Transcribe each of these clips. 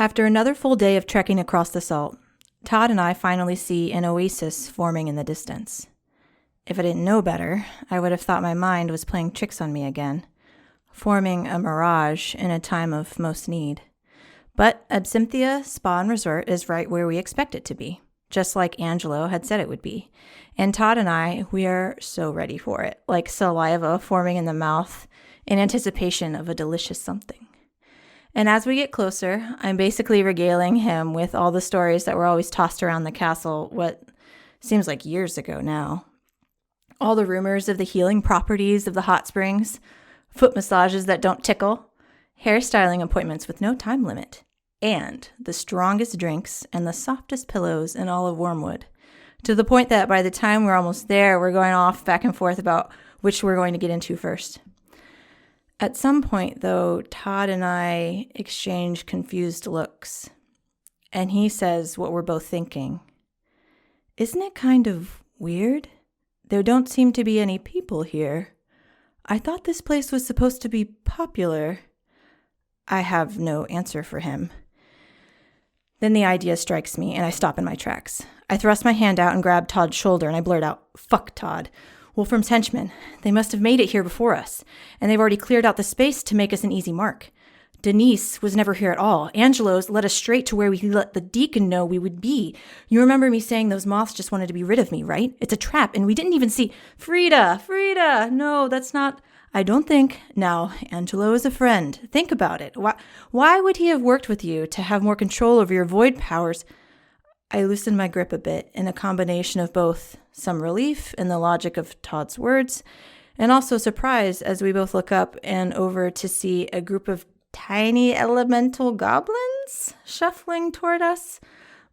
After another full day of trekking across the salt, Todd and I finally see an oasis forming in the distance. If I didn't know better, I would have thought my mind was playing tricks on me again, forming a mirage in a time of most need. But Absinthia Spa and Resort is right where we expect it to be, just like Angelo had said it would be. And Todd and I, we are so ready for it, like saliva forming in the mouth in anticipation of a delicious something. And as we get closer, I'm basically regaling him with all the stories that were always tossed around the castle, what seems like years ago now. All the rumors of the healing properties of the hot springs, foot massages that don't tickle, hairstyling appointments with no time limit, and the strongest drinks and the softest pillows in all of Wormwood, to the point that by the time we're almost there, we're going off back and forth about which we're going to get into first. At some point, though, Todd and I exchange confused looks, and he says what we're both thinking. Isn't it kind of weird? There don't seem to be any people here. I thought this place was supposed to be popular. I have no answer for him. Then the idea strikes me, and I stop in my tracks. I thrust my hand out and grab Todd's shoulder, and I blurt out, "Fuck, Todd. Wolfram's henchmen. They must have made it here before us, and they've already cleared out the space to make us an easy mark. Denise was never here at all. Angelo's led us straight to where we let the deacon know we would be. You remember me saying those moths just wanted to be rid of me, right? It's a trap, and we didn't even see— Frida! No, that's not— I don't think— Now, Angelo is a friend. Think about it. Why would he have worked with you to have more control over your void powers? I loosened my grip a bit in a combination of both some relief in the logic of Todd's words and also surprise as we both look up and over to see a group of tiny elemental goblins shuffling toward us,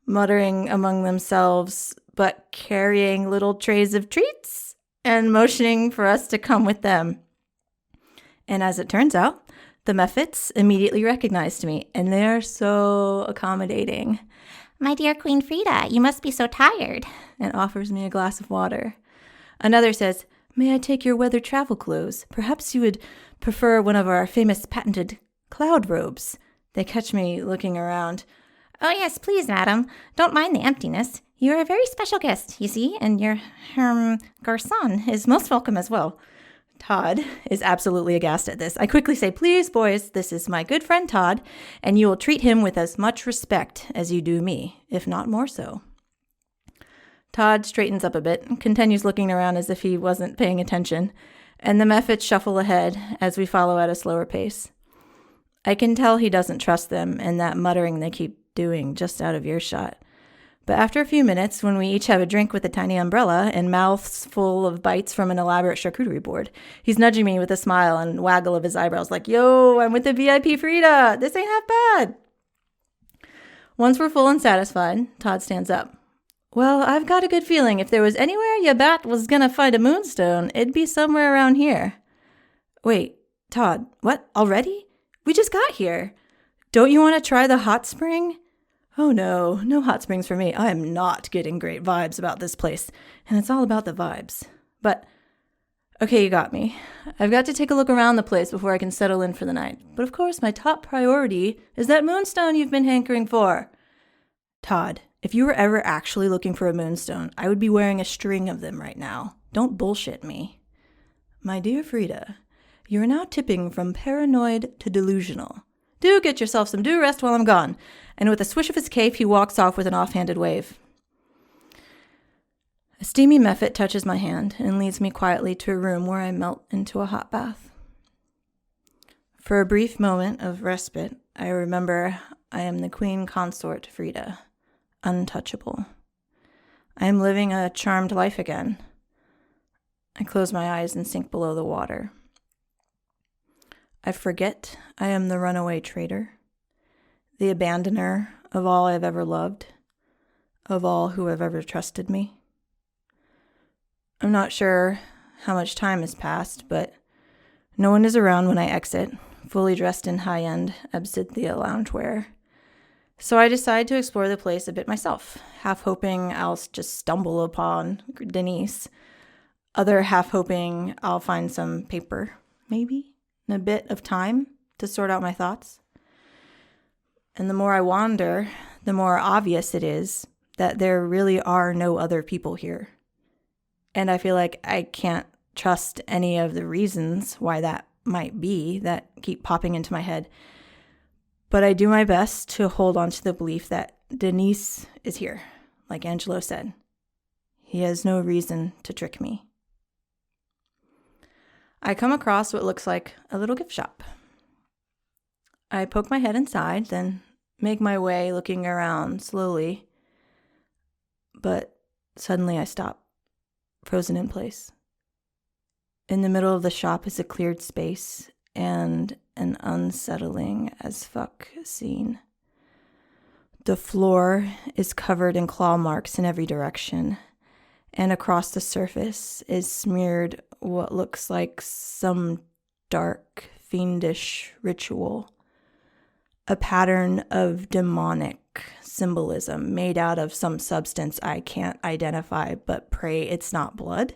muttering among themselves, but carrying little trays of treats and motioning for us to come with them. And as it turns out, the Mephits immediately recognized me, and they're so accommodating. My dear Queen Frida, you must be so tired, and offers me a glass of water. Another says, "May I take your weather travel clothes? Perhaps you would prefer one of our famous patented cloud robes." They catch me looking around. "Oh yes, please, madam. Don't mind the emptiness. You are a very special guest, you see, and your garçon is most welcome as well." Todd is absolutely aghast at this. I quickly say, "Please, boys, this is my good friend Todd, and you will treat him with as much respect as you do me, if not more so." Todd straightens up a bit and continues looking around as if he wasn't paying attention, and the Mephits shuffle ahead as we follow at a slower pace. I can tell he doesn't trust them and that muttering they keep doing just out of earshot. But after a few minutes, when we each have a drink with a tiny umbrella and mouths full of bites from an elaborate charcuterie board, he's nudging me with a smile and waggle of his eyebrows like, "Yo, I'm with the VIP Frida. This ain't half bad." Once we're full and satisfied, Todd stands up. "Well, I've got a good feeling if there was anywhere you bat was gonna find a moonstone, it'd be somewhere around here." "Wait, Todd, what, already? We just got here. Don't you want to try the hot spring?" "Oh no hot springs for me. I am not getting great vibes about this place, and it's all about the vibes. But, okay, you got me. I've got to take a look around the place before I can settle in for the night. But of course, my top priority is that moonstone you've been hankering for." "Todd, if you were ever actually looking for a moonstone, I would be wearing a string of them right now. Don't bullshit me." "My dear Frida, you are now tipping from paranoid to delusional. Do get yourself some due rest while I'm gone." And with a swish of his cape, he walks off with an offhanded wave. A steamy Mephit touches my hand and leads me quietly to a room where I melt into a hot bath. For a brief moment of respite, I remember I am the queen consort Frida, untouchable. I am living a charmed life again. I close my eyes and sink below the water. I forget I am the runaway traitor, the abandoner of all I've ever loved, of all who have ever trusted me. I'm not sure how much time has passed, but no one is around when I exit, fully dressed in high-end Absinthia loungewear. So I decide to explore the place a bit myself, half hoping I'll just stumble upon Denise, other half hoping I'll find some paper, maybe, and a bit of time to sort out my thoughts. And the more I wander, the more obvious it is that there really are no other people here. And I feel like I can't trust any of the reasons why that might be that keep popping into my head. But I do my best to hold on to the belief that Denise is here, like Angelo said. He has no reason to trick me. I come across what looks like a little gift shop. I poke my head inside, then make my way looking around slowly. But suddenly I stop, frozen in place. In the middle of the shop is a cleared space and an unsettling as fuck scene. The floor is covered in claw marks in every direction, and across the surface is smeared what looks like some dark, fiendish ritual. A pattern of demonic symbolism made out of some substance I can't identify, but pray it's not blood.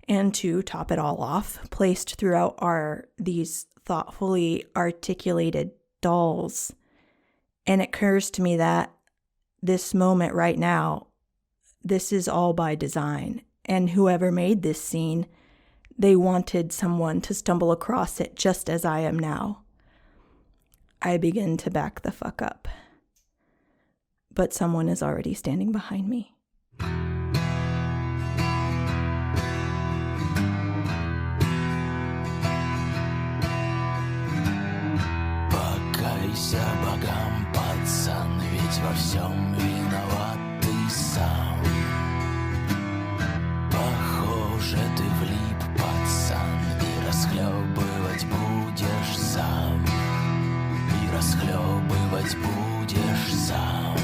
And to top it all off, placed throughout are these thoughtfully articulated dolls. And it occurs to me that this moment right now, this is all by design. And whoever made this scene, they wanted someone to stumble across it just as I am now. I begin to back the fuck up. But someone is already standing behind me. Покайся богам, пацан, ведь во всем виноват ты сам. Похоже, ты влип, пацан, и расхлебывать будешь сам. И расхлебывать будешь сам.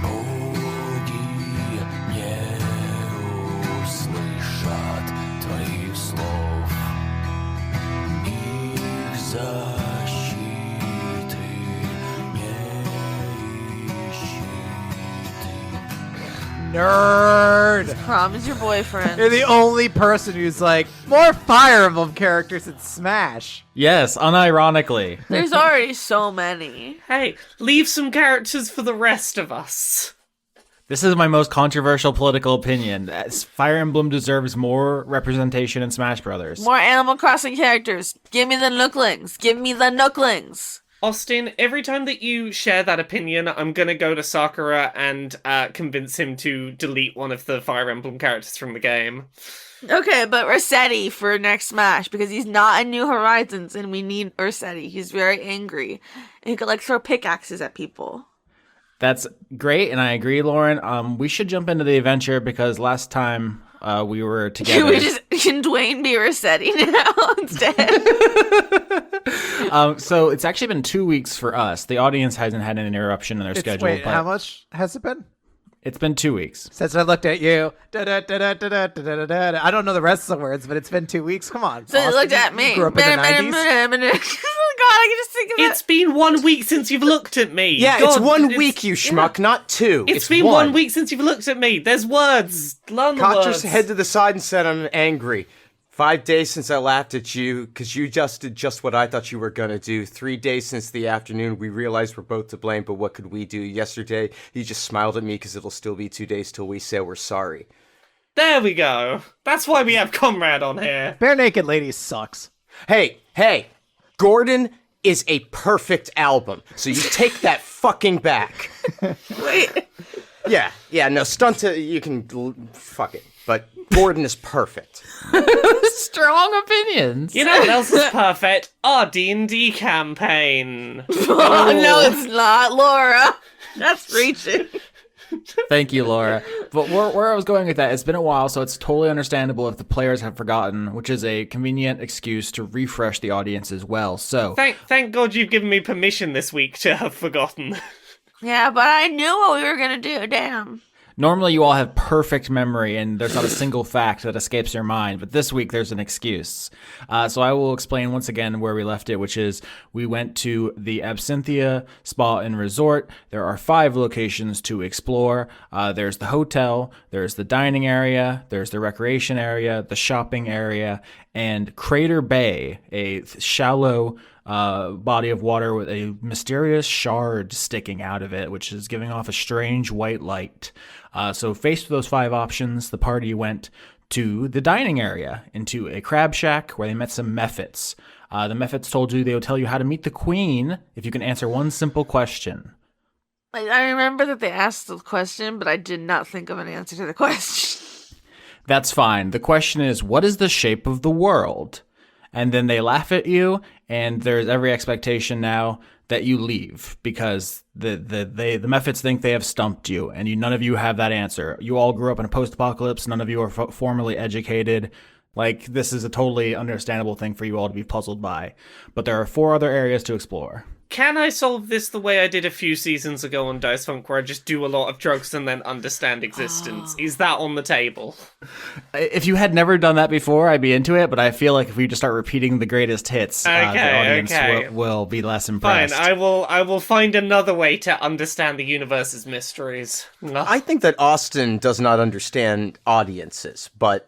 Боги не услышат твоих слов. Их защиты не ищи ты. Nerd! Prom is your boyfriend. You're the only person who's like, more Fire Emblem characters in Smash. Yes, unironically. There's already so many. Hey, leave some characters for the rest of us. This is my most controversial political opinion. Fire Emblem deserves more representation in Smash Brothers. More Animal Crossing characters. Give me the Nooklings. Give me the Nooklings. Austin, every time that you share that opinion, I'm gonna go to Sakura and convince him to delete one of the Fire Emblem characters from the game. Okay, but Rossetti for next Smash, because he's not in New Horizons, and we need Rossetti. He's very angry. And he could, like, throw pickaxes at people. That's great, and I agree, Lauren. We should jump into the adventure, because last time we were together... Can Dwayne be Rossetti now instead? So it's actually been 2 weeks for us. The audience hasn't had an interruption in their schedule. Wait, but how much has it been? It's been 2 weeks. Since I looked at you. Da-da-da-da-da-da-da-da-da. I don't know the rest of the words, but it's been 2 weeks. Come on. So you looked at me. You grew up in the 90s? Oh God, I can just think of It's been 1 week since you've looked at me. Yeah, God, it's 1 week, you schmuck, not 2. It's been 1 week since you've looked at me. There's words. Learn the Cocked words. your head to the side and said, I'm angry. 5 days since I laughed at you because you just did just what I thought you were going to do. 3 days since the afternoon, we realized we're both to blame, but what could we do? Yesterday, you just smiled at me because it'll still be 2 days till we say we're sorry. There we go. That's why we have Comrade on here. Bare Naked Ladies sucks. Hey, Gordon is a perfect album, so you take that fucking back. Wait. Yeah, no, you can, fuck it, but Gordon is perfect. Strong opinions. You know what else is perfect? Our D&D campaign. Oh, no, it's not, Laura. That's reaching. Thank you, Laura. But where I was going with that, it's been a while, so it's totally understandable if the players have forgotten, which is a convenient excuse to refresh the audience as well. So Thank God you've given me permission this week to have forgotten. Yeah, but I knew what we were going to do. Damn. normally you all have perfect memory and there's not a single fact that escapes your mind, but this week there's an excuse. So I will explain once again where we left it, which is we went to the Absinthia Spa and Resort. There are 5 locations to explore. There's the hotel, there's the dining area, there's the recreation area, the shopping area, and Crater Bay, a shallow body of water with a mysterious shard sticking out of it, which is giving off a strange white light. So faced with those 5 options, the party went to the dining area, into a crab shack where they met some mephits. The mephits told you they would tell you how to meet the queen if you can answer one simple question. I remember that they asked the question, but I did not think of an answer to the question. That's fine. The question is, what is the shape of the world? And then they laugh at you, and there's every expectation now that you leave because the mephits think they have stumped you, and none of you have that answer. You all grew up in a post-apocalypse. None of you are formally educated. Like, this is a totally understandable thing for you all to be puzzled by. But there are 4 other areas to explore. Can I solve this the way I did a few seasons ago on Dice Funk, where I just do a lot of drugs and then understand existence? Is that on the table? If you had never done that before, I'd be into it, but I feel like if we just start repeating the greatest hits, the audience will be less impressed. Fine, I will find another way to understand the universe's mysteries. I think that Austin does not understand audiences, but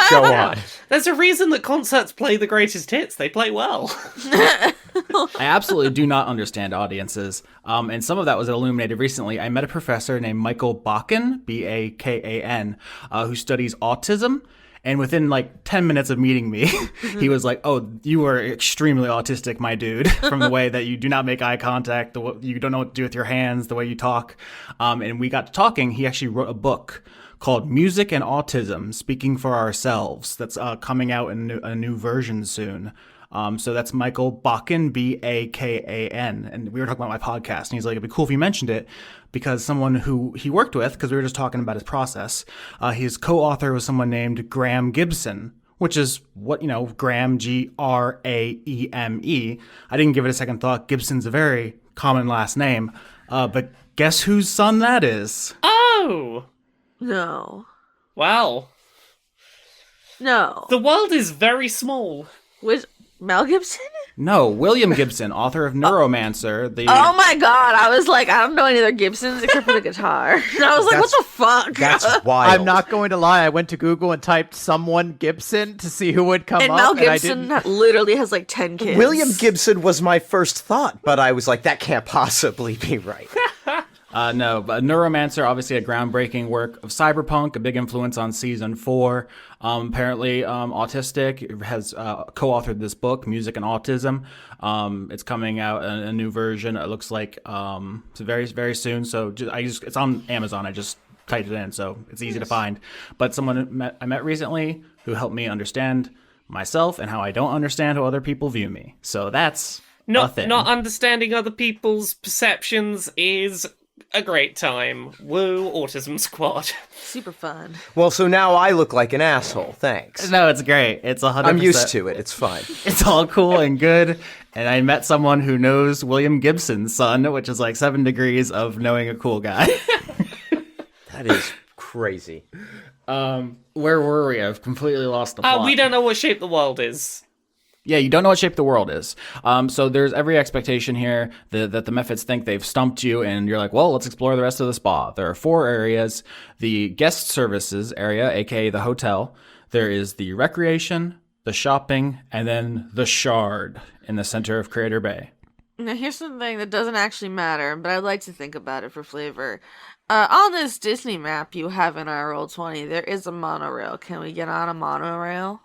go on. There's a reason that concerts play the greatest hits. They play well. I absolutely do not understand audiences, and some of that was illuminated recently. I met a professor named Michael Bakan, B-A-K-A-N, who studies autism, and within like 10 minutes of meeting me, he was like, "Oh, you are extremely autistic, my dude, from the way that you do not make eye contact, you don't know what to do with your hands, the way you talk." And we got to talking. He actually wrote a book called Music and Autism, Speaking for Ourselves, that's coming out in a new version soon. So that's Michael Bakan, B-A-K-A-N. And we were talking about my podcast, and he's like, it'd be cool if you mentioned it, because someone who he worked with, because we were just talking about his process, his co-author was someone named Graham Gibson, which is what, Graham, G-R-A-E-M-E. I didn't give it a second thought. Gibson's a very common last name. But guess whose son that is? Oh! No. Wow. No. The world is very small. Which Mel Gibson? No, William Gibson, author of Neuromancer. Oh my god, I was like, I don't know any other Gibsons except for the guitar. And I was like, what the fuck? That's wild. I'm not going to lie. I went to Google and typed someone Gibson to see who would come and up. Mel Gibson literally has like 10 kids. William Gibson was my first thought, but I was like, that can't possibly be right. No, but Neuromancer, obviously a groundbreaking work of cyberpunk, a big influence on season 4. Apparently autistic, has co-authored this book, Music and Autism. It's coming out a new version. It looks like it's very, very soon. So it's on Amazon. I just typed it in, so it's easy to find. But someone I met recently who helped me understand myself and how I don't understand how other people view me. So that's a thing. Not understanding other people's perceptions is a great time. Woo, Autism Squad. Super fun. Well, so now I look like an asshole. Thanks. No, it's great. It's 100%. I'm used to it. It's fine. It's all cool and good. And I met someone who knows William Gibson's son, which is like 7 degrees of knowing a cool guy. That is crazy. Where were we? I've completely lost the plot. We don't know what shape the world is. Yeah, you don't know what shape the world is. So there's every expectation here that the mephits think they've stumped you, and you're like, well, let's explore the rest of the spa. There are 4 areas. The guest services area, aka the hotel. There is the recreation, the shopping, and then the shard in the center of Crater Bay. Now, here's something that doesn't actually matter, but I'd like to think about it for flavor. On this Disney map you have in our Roll20, there is a monorail. Can we get on a monorail?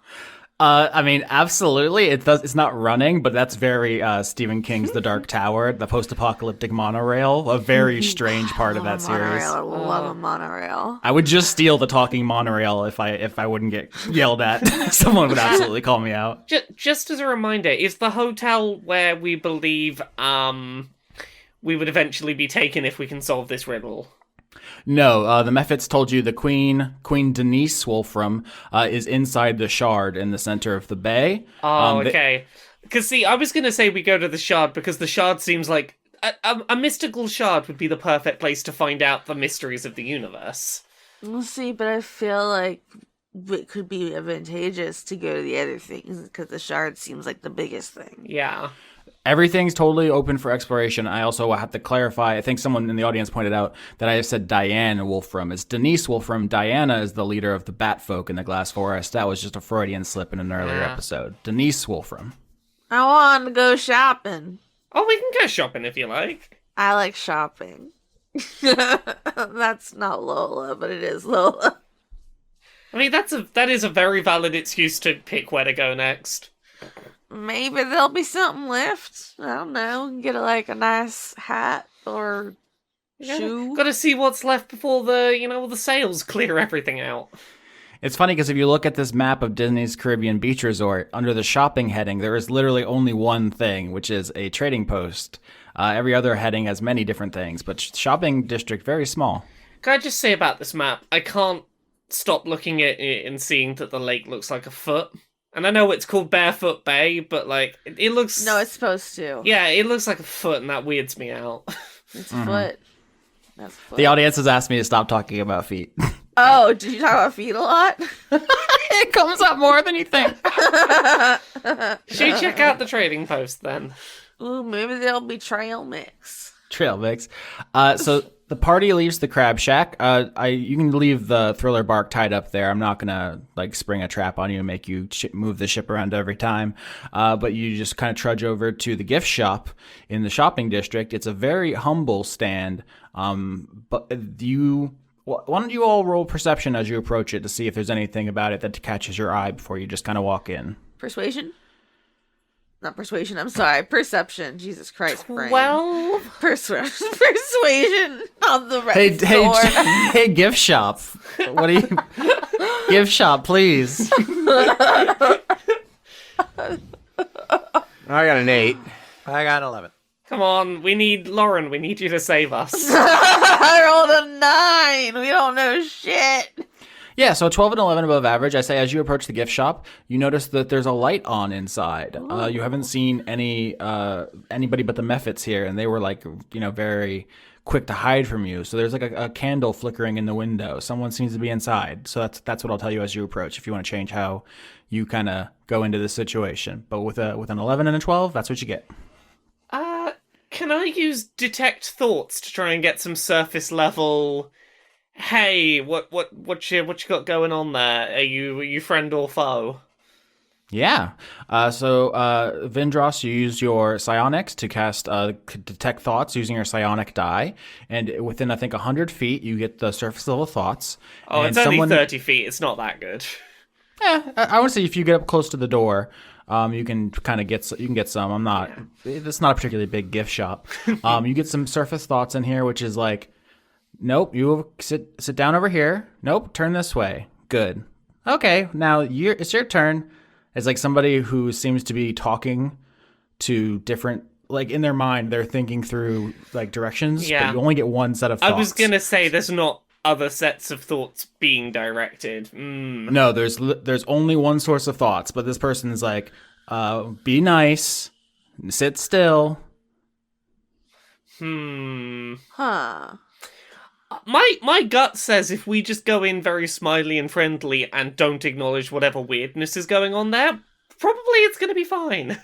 I mean, absolutely. It's not running, but that's very Stephen King's The Dark Tower, the post-apocalyptic monorail, a very strange part of that series. I love a monorail. I would just steal the talking monorail if I wouldn't get yelled at. Someone would absolutely call me out. Just as a reminder, is the hotel where we believe we would eventually be taken if we can solve this riddle? No, the mephits told you the Queen Denise Wolfram, is inside the shard in the center of the bay. Oh, okay. Because, see, I was going to say we go to the shard because the shard seems like... A mystical shard would be the perfect place to find out the mysteries of the universe. We'll see, but I feel like it could be advantageous to go to the other things because the shard seems like the biggest thing. Yeah. Everything's totally open for exploration. I also have to clarify, I think someone in the audience pointed out that I said Diane Wolfram. It's Denise Wolfram. Diana is the leader of the Bat Folk in the Glass Forest. That was just a Freudian slip in an earlier episode. Denise Wolfram. I want to go shopping. Oh, we can go shopping if you like. I like shopping. That's not Lola, but it is Lola. I mean, that is a very valid excuse to pick where to go next. Maybe there'll be something left. I don't know. Get a nice hat or shoe. Gotta see what's left before the sales clear everything out. It's funny because if you look at this map of Disney's Caribbean Beach Resort, under the shopping heading, there is literally only one thing, which is a trading post. Every other heading has many different things, but shopping district, very small. Can I just say about this map, I can't stop looking at it and seeing that the lake looks like a foot. And I know it's called Barefoot Bay, but it looks... No, it's supposed to. Yeah, it looks like a foot and that weirds me out. It's a foot. That's a foot. The audience has asked me to stop talking about feet. Oh, did you talk about feet a lot? It comes up more than you think. Should we check out the trading post then? Ooh, maybe there'll be trail mix. Trail mix. So the party leaves the crab shack. You can leave the thriller bark tied up there. I'm not gonna spring a trap on you and make you move the ship around every time. But you just kind of trudge over to the gift shop in the shopping district. It's a very humble stand. But why don't you all roll perception as you approach it to see if there's anything about it that catches your eye before you just kind of walk in. Persuasion? Not persuasion, I'm sorry. Perception. Jesus Christ, brain. 12? Persuasion on the right door. Hey, gift shop. What do you... Gift shop, please. I got an 8. I got 11. Come on, Lauren, we need you to save us. I rolled a 9. We don't know shit. Yeah, so 12 and 11 above average. I say as you approach the gift shop, you notice that there's a light on inside. You haven't seen anybody but the Mephits here, and they were very quick to hide from you. So there's a candle flickering in the window. Someone seems to be inside. So that's what I'll tell you as you approach if you want to change how you kind of go into this situation. But with an 11 and a 12, that's what you get. Can I use detect thoughts to try and get some surface level? Hey, what you got going on there? Are you friend or foe? Yeah. So Vindrass, you use your psionics to cast detect thoughts using your psionic die, and within I think 100 feet you get the surface level thoughts. Oh, and it's only 30 feet. It's not that good. Yeah, I would say if you get up close to the door. You can kind of get some. It's not a particularly big gift shop. You get some surface thoughts in here, which is nope, you sit down over here. Nope, turn this way. Good. Okay, now it's your turn. It's somebody who seems to be talking to different, in their mind, they're thinking through directions. Yeah. But you only get one set of thoughts. I was gonna say there's not other sets of thoughts being directed. No, there's only one source of thoughts, but this person's be nice, sit still. Huh. My gut says if we just go in very smiley and friendly and don't acknowledge whatever weirdness is going on there, probably it's gonna be fine.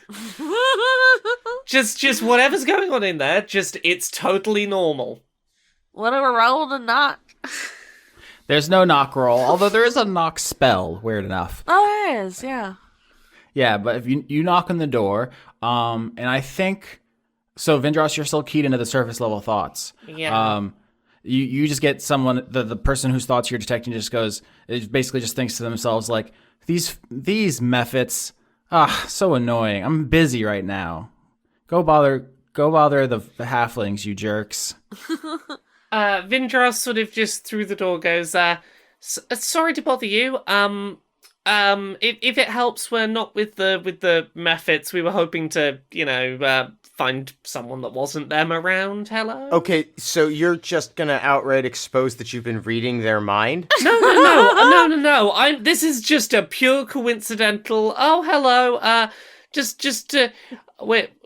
just whatever's going on in there, it's totally normal. What a roll to knock. There's no knock roll, although there is a knock spell, weird enough. Oh, there is, yeah. Yeah, but if you knock on the door, and I think... So, Vindrass, you're still keyed into the surface level thoughts. Yeah. You just get someone, the person whose thoughts you're detecting it basically just thinks to themselves, these Mephits, so annoying. I'm busy right now. Go bother the halflings, you jerks. Vindrass sort of just through the door goes, sorry to bother you. If it helps, we're not with the Mephits. We were hoping to, find someone that wasn't them around. Hello? Okay, so you're just gonna outright expose that you've been reading their mind? No. This is just a pure coincidental. Oh, hello.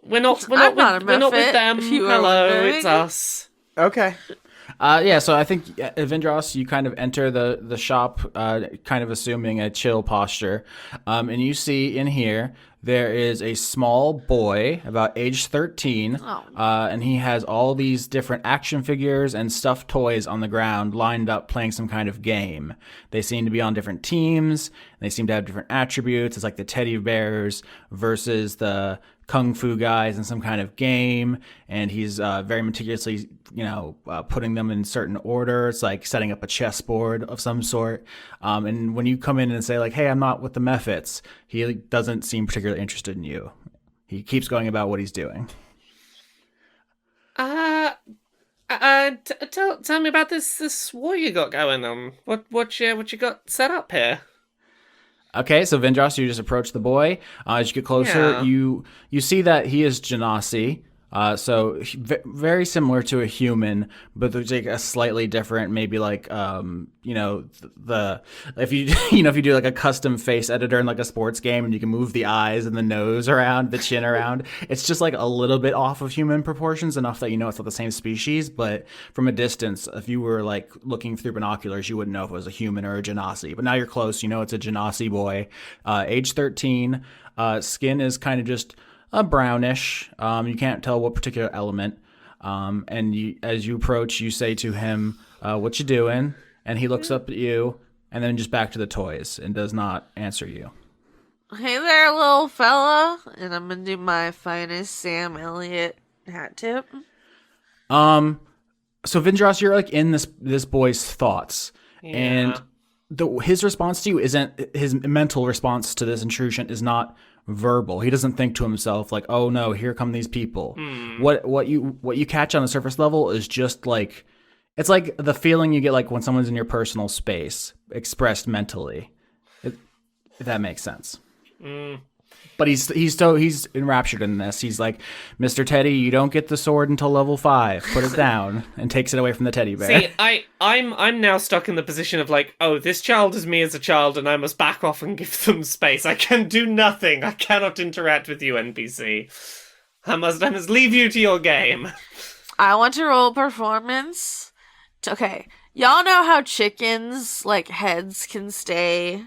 We're not with them. Hello, it's us. Okay. Yeah, so I think Vindrass, you kind of enter the shop, kind of assuming a chill posture, and you see in here there is a small boy about age 13, and he has all these different action figures and stuffed toys on the ground lined up playing some kind of game. They seem to be on different teams, and they seem to have different attributes. It's like the teddy bears versus the kung fu guys in some kind of game, and he's very meticulously, putting them in certain order. It's like setting up a chessboard of some sort. And when you come in and say like, "Hey, I'm not with the Mephits," he doesn't seem particularly interested in you. He keeps going about what he's doing. Tell me about this war you got going on. What you got set up here? Okay, so Vindrass, you just approach the boy. As you get closer, Yeah. you see that he is Genasi. Very similar to a human, but there's like a slightly different, maybe like if you if you do like a custom face editor in like a sports game and you can move the eyes and the nose around, the chin around, it's just like a little bit off of human proportions, enough that it's not the same species. But from a distance, if you were like looking through binoculars, you wouldn't know if it was a human or a Genasi. But now you're close, it's a Genasi boy, age 13. Skin is kind of just brownish. You can't tell what particular element. And as you approach, you say to him, "What you doing?" And he looks up at you, and then just back to the toys, and does not answer you. Hey there, little fella. And I'm gonna do my finest Sam Elliott hat tip. So Vindrass, you're like in this boy's thoughts, Yeah. and his response to you isn't, his mental response to this intrusion is not verbal. He doesn't think to himself like, "Oh no, here come these people." What you catch on the surface level is just like, it's like the feeling you get like when someone's in your personal space expressed mentally, if that makes sense. But he's enraptured in this. He's like, "Mr. Teddy, you don't get the sword until level 5. Put it down," and takes it away from the teddy bear. See, I'm now stuck in the position of like, oh, this child is me as a child, and I must back off and give them space. I can do nothing. I cannot interact with you, NPC. I must leave you to your game. I want to roll performance. Okay, y'all know how chickens, like, heads can stay?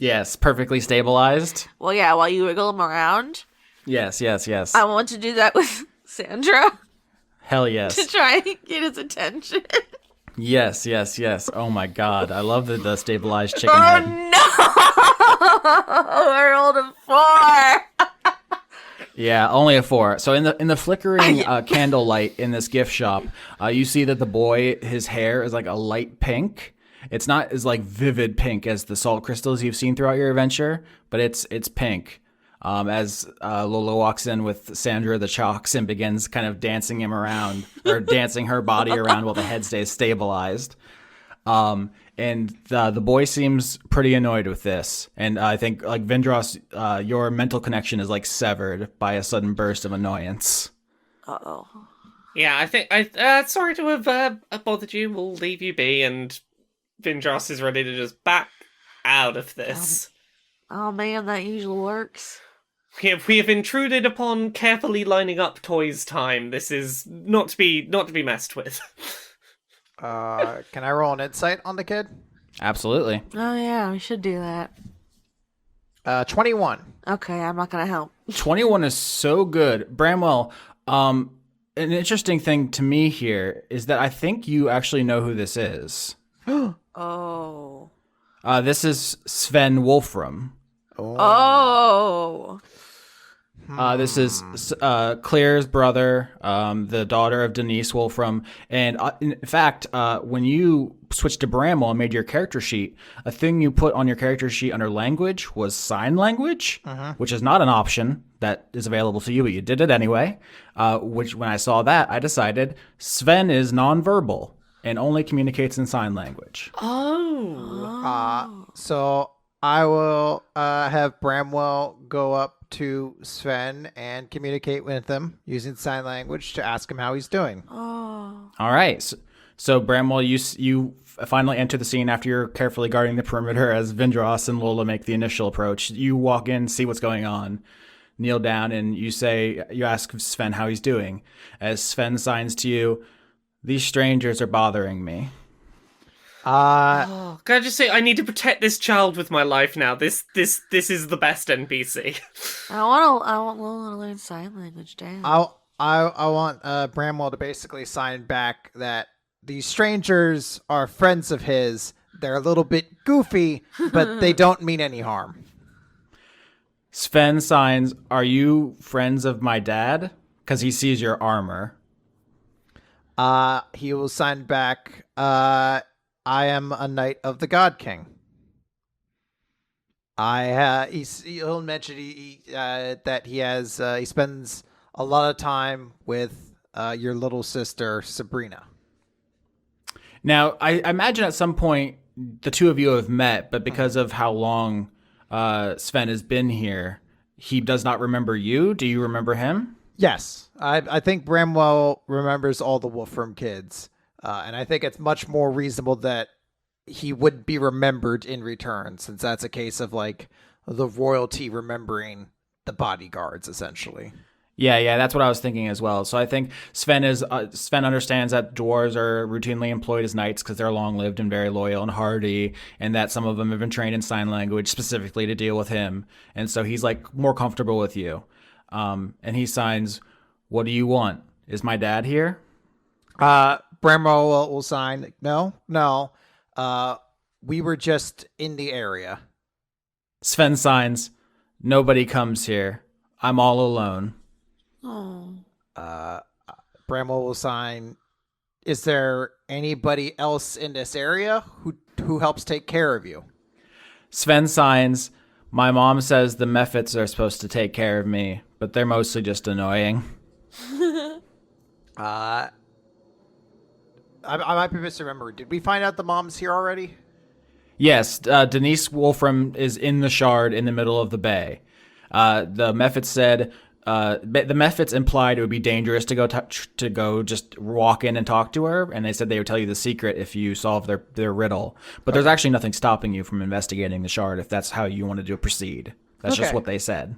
Yes, perfectly stabilized. Well, yeah, while you wiggle them around. Yes. I want to do that with Sandra Hell to yes. try and get his attention. Yes. Oh my god, I love the stabilized chicken Oh head. no! I rolled a 4. Yeah, only a 4. So in the flickering candlelight in this gift shop, you see that the boy, his hair is like a light pink. It's not as like vivid pink as the salt crystals you've seen throughout your adventure, but it's pink. As Lola walks in with Sandra the Chalks and begins kind of dancing him around, or dancing her body around while the head stays stabilized. And the boy seems pretty annoyed with this. And I think, like, Vindrass, your mental connection is like severed by a sudden burst of annoyance. Uh-oh. Yeah, I think sorry to have bothered you. We'll leave you be, and Vindrass is ready to just back out of this. Oh man, that usually works. We have intruded upon carefully lining up toys time. This is not to be messed with. Can I roll an insight on the kid? Absolutely. Oh yeah, we should do that. 21. Okay, I'm not gonna help. 21 is so good. Bramwell, an interesting thing to me here is that I think you actually know who this is. Oh. This is Sven Wolfram. Oh. This is Claire's brother, the daughter of Denise Wolfram. And in fact, when you switched to Bramwell and made your character sheet, a thing you put on your character sheet under language was sign language, which is not an option that is available to you, but you did it anyway. Which, when I saw that, I decided Sven is nonverbal and only communicates in sign language. So I will have Bramwell go up to Sven and communicate with him using sign language to ask him how he's doing. Oh. All right. So Bramwell, you finally enter the scene after you're carefully guarding the perimeter as Vindrass and Lola make the initial approach. You walk in, see what's going on, kneel down, and you ask Sven how he's doing. As Sven signs to you, These strangers are bothering me. Can I just say I need to protect this child with my life now? This is the best NPC. I want Lola to learn sign language, damn. I want Bramwell to basically sign back that these strangers are friends of his. They're a little bit goofy, but they don't mean any harm. Sven signs, are you friends of my dad? Because he sees your armor. He will sign back, I am a knight of the God King. He'll mention that he spends a lot of time with your little sister Sabrina. Now, I imagine at some point the two of you have met, but because of how long Sven has been here, he does not remember you. Do you remember him? Yes, I think Bramwell remembers all the Wolfram kids, and I think it's much more reasonable that he would be remembered in return, since that's a case of like the royalty remembering the bodyguards, essentially. Yeah, that's what I was thinking as well. So I think Sven understands that dwarves are routinely employed as knights because they're long-lived and very loyal and hardy, and that some of them have been trained in sign language specifically to deal with him. And so he's like more comfortable with you. And he signs, "What do you want? Is my dad here?" Bramwell will sign, No. We were just in the area. Sven signs, "Nobody comes here. I'm all alone." Oh. Bramwell will sign, is there anybody else in this area who helps take care of you? Sven signs, "My mom says the Mephits are supposed to take care of me, but they're mostly just annoying." I might be misremembering. Did we find out the mom's here already? Yes, Denise Wolfram is in the shard in the middle of the bay. The Mephits said the Mephits implied it would be dangerous to go just walk in and talk to her, and they said they would tell you the secret if you solve their riddle. But there's actually nothing stopping you from investigating the shard if that's how you want to proceed. That's just what they said.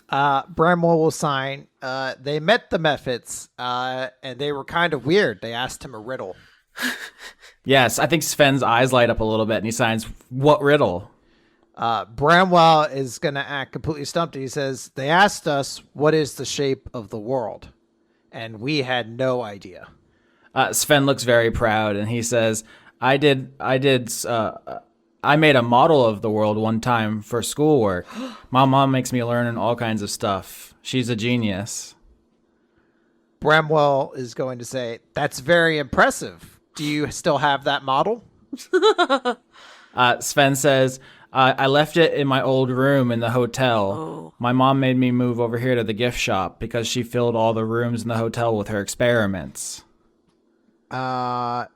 Bramwell will sign. They met the Mephits, and they were kind of weird. They asked him a riddle. Yes, I think Sven's eyes light up a little bit, and he signs, "What riddle?" Bramwell is going to act completely stumped. He says, they asked us, what is the shape of the world? And we had no idea. Sven looks very proud, and he says, I made a model of the world one time for schoolwork. My mom makes me learn all kinds of stuff. She's a genius. Bramwell is going to say, that's very impressive. Do you still have that model? Sven says, I left it in my old room in the hotel. Oh. My mom made me move over here to the gift shop because she filled all the rooms in the hotel with her experiments. Could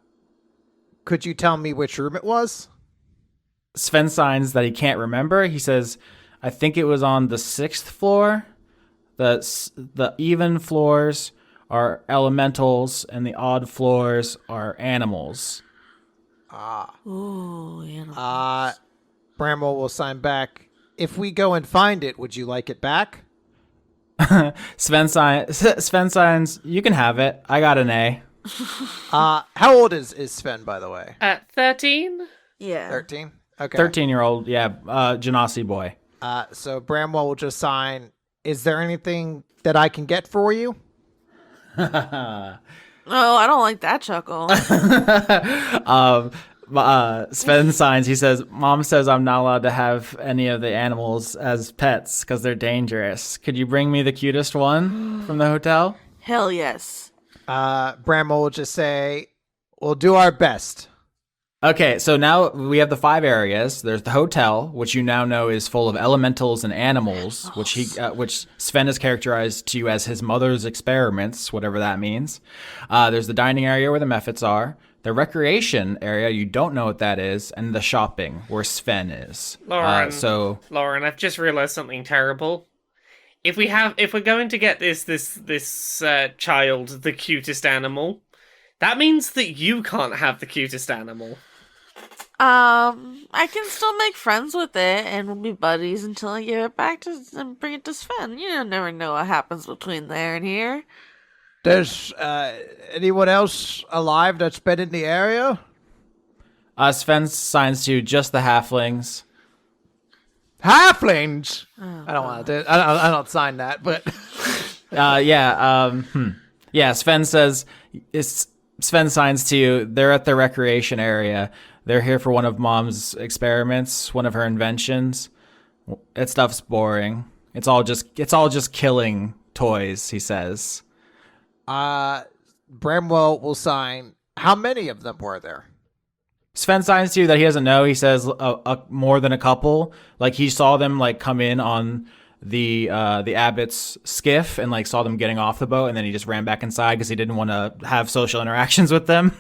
you tell me which room it was? Sven signs that he can't remember. He says, I think it was on the 6th floor. The even floors are elementals and the odd floors are animals. Ooh, animals. Bramwell will sign back. If we go and find it, would you like it back? Sven signs, you can have it. I got an A. How old is Sven, by the way? 13? Yeah. 13? Okay. 13-year-old, yeah, Genasi boy. So Bramwell will just sign, is there anything that I can get for you? Oh, I don't like that chuckle. Sven signs, he says, Mom says I'm not allowed to have any of the animals as pets because they're dangerous. Could you bring me the cutest one from the hotel? Hell yes. Bramwell will just say, we'll do our best. Okay, so now we have the 5 areas. There's the hotel, which you now know is full of elementals and animals, which Sven has characterized to you as his mother's experiments, whatever that means. There's the dining area where the Mephits are, the recreation area, you don't know what that is, and the shopping where Sven is. Lauren, Lauren, I've just realized something terrible. If we're going to get this child the cutest animal, that means that you can't have the cutest animal. I can still make friends with it, and we'll be buddies until I give it back and bring it to Sven. You never know what happens between there and here. There's anyone else alive that's been in the area? Sven signs to just the halflings. Halflings. I don't want to. I don't sign that, but yeah. Sven says Sven signs to you. They're at the recreation area. They're here for one of Mom's experiments, one of her inventions. That stuff's boring. It's all just killing toys, he says. Bramwell will sign. How many of them were there? Sven signs to you that he doesn't know. He says more than a couple. Like he saw them like come in on the Abbott's skiff and like saw them getting off the boat, and then he just ran back inside because he didn't want to have social interactions with them.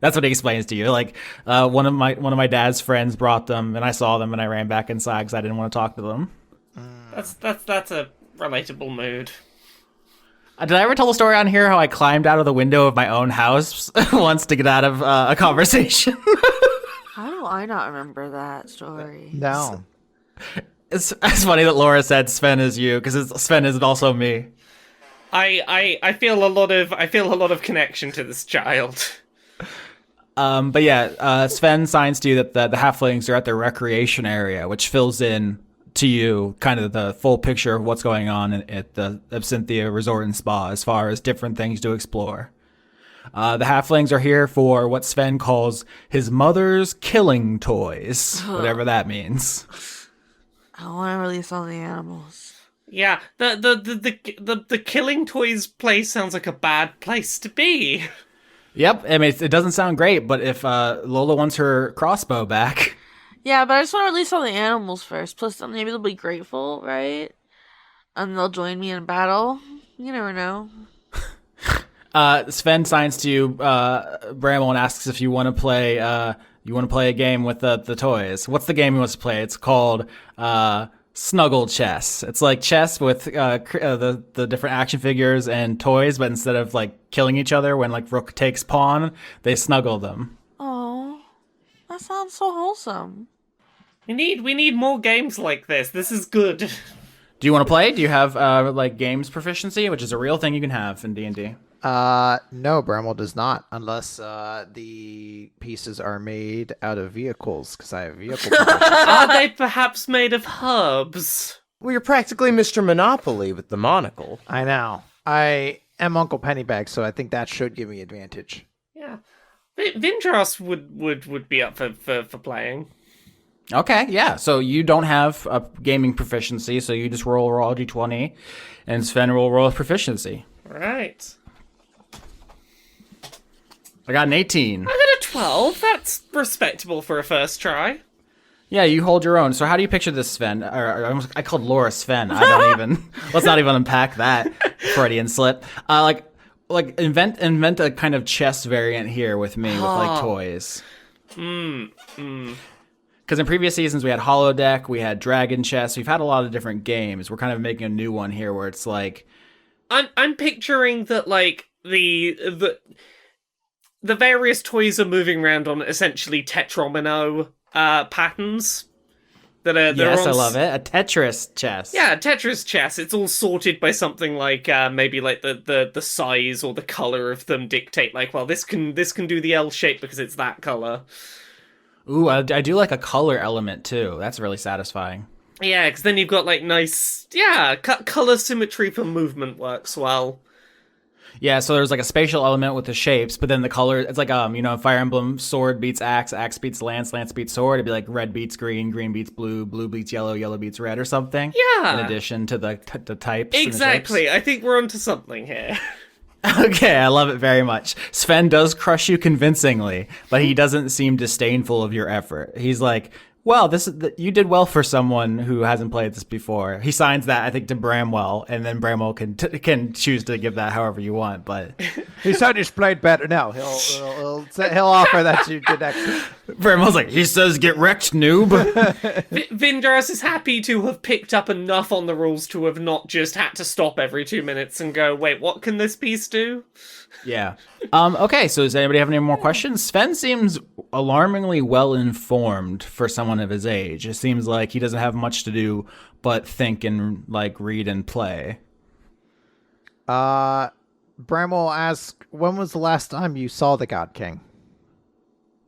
That's what he explains to you. Like one of my dad's friends brought them, and I saw them, and I ran back inside because I didn't want to talk to them. That's a relatable mood. Did I ever tell the story on here how I climbed out of the window of my own house once to get out of a conversation? How do I not remember that story? No. It's funny that Laura said Sven is you because Sven is also me. I feel a lot of connection to this child. But yeah, Sven signs to you that the halflings are at the recreation area, which fills in to you kind of the full picture of what's going on at the Absinthia Resort and Spa as far as different things to explore. The halflings are here for what Sven calls his mother's killing toys, whatever that means. I want to release all the animals. Yeah, the killing toys place sounds like a bad place to be. Yep, I mean, it doesn't sound great, but if Lola wants her crossbow back... Yeah, but I just want to release all the animals first. Plus, maybe they'll be grateful, right? And they'll join me in battle. You never know. Sven signs to you, Bramwell, and asks if you want to play. You want to play a game with the toys. What's the game he wants to play? It's called Snuggle Chess. It's like chess with the different action figures and toys, but instead of like killing each other when like rook takes pawn, they snuggle them. Oh, that sounds so wholesome. We need more games like this. This is good. Do you want to play? Do you have like games proficiency, which is a real thing you can have in D&D? No, Bramwell does not, unless the pieces are made out of vehicles, because I have vehicle Are they perhaps made of herbs? Well, you're practically Mr. Monopoly with the monocle. I know. I am Uncle Pennybags, so I think that should give me advantage. Yeah. Vindrass would be up for playing. Okay, yeah. So you don't have a gaming proficiency, so you just roll d20, and Sven will roll proficiency. Right. I got an 18. I got a 12. That's respectable for a first try. Yeah, you hold your own. So how do you picture this, Sven? I called Laura Sven. I don't even... Let's not even unpack that Freudian slip. Like invent a kind of chess variant here with me with like toys. Because in previous seasons we had holodeck, we had dragon chess. We've had a lot of different games. We're kind of making a new one here where it's like... I'm picturing that like the various toys are moving around on essentially tetromino patterns. Yes, I love it. A Tetris chess. Yeah, Tetris chess. It's all sorted by something like maybe like the size or the color of them dictate like, well, this can do the L shape because it's that color. Ooh, I do like a color element too. That's really satisfying. Yeah, because then you've got like nice, color symmetry for movement works well. Yeah, so there's like a spatial element with the shapes, but then the color, it's like, Fire Emblem, sword beats axe, axe beats lance, lance beats sword. It'd be like red beats green, green beats blue, blue beats yellow, yellow beats red or something. Yeah. In addition to the types. Exactly. I think we're onto something here. Okay, I love it very much. Sven does crush you convincingly, but he doesn't seem disdainful of your effort. He's like, well, you did well for someone who hasn't played this before. He signs that, I think, to Bramwell, and then Bramwell can choose to give that however you want. But he said he's played better. No, he'll offer that you did excellent. Bramwell's like, he says, get wrecked, noob. Vindrass is happy to have picked up enough on the rules to have not just had to stop every 2 minutes and go, wait, what can this piece do? Yeah. Okay, so does anybody have any more questions? Sven seems alarmingly well-informed for someone of his age. It seems like he doesn't have much to do but think and, like, read and play. Bramwell asks, when was the last time you saw the God King?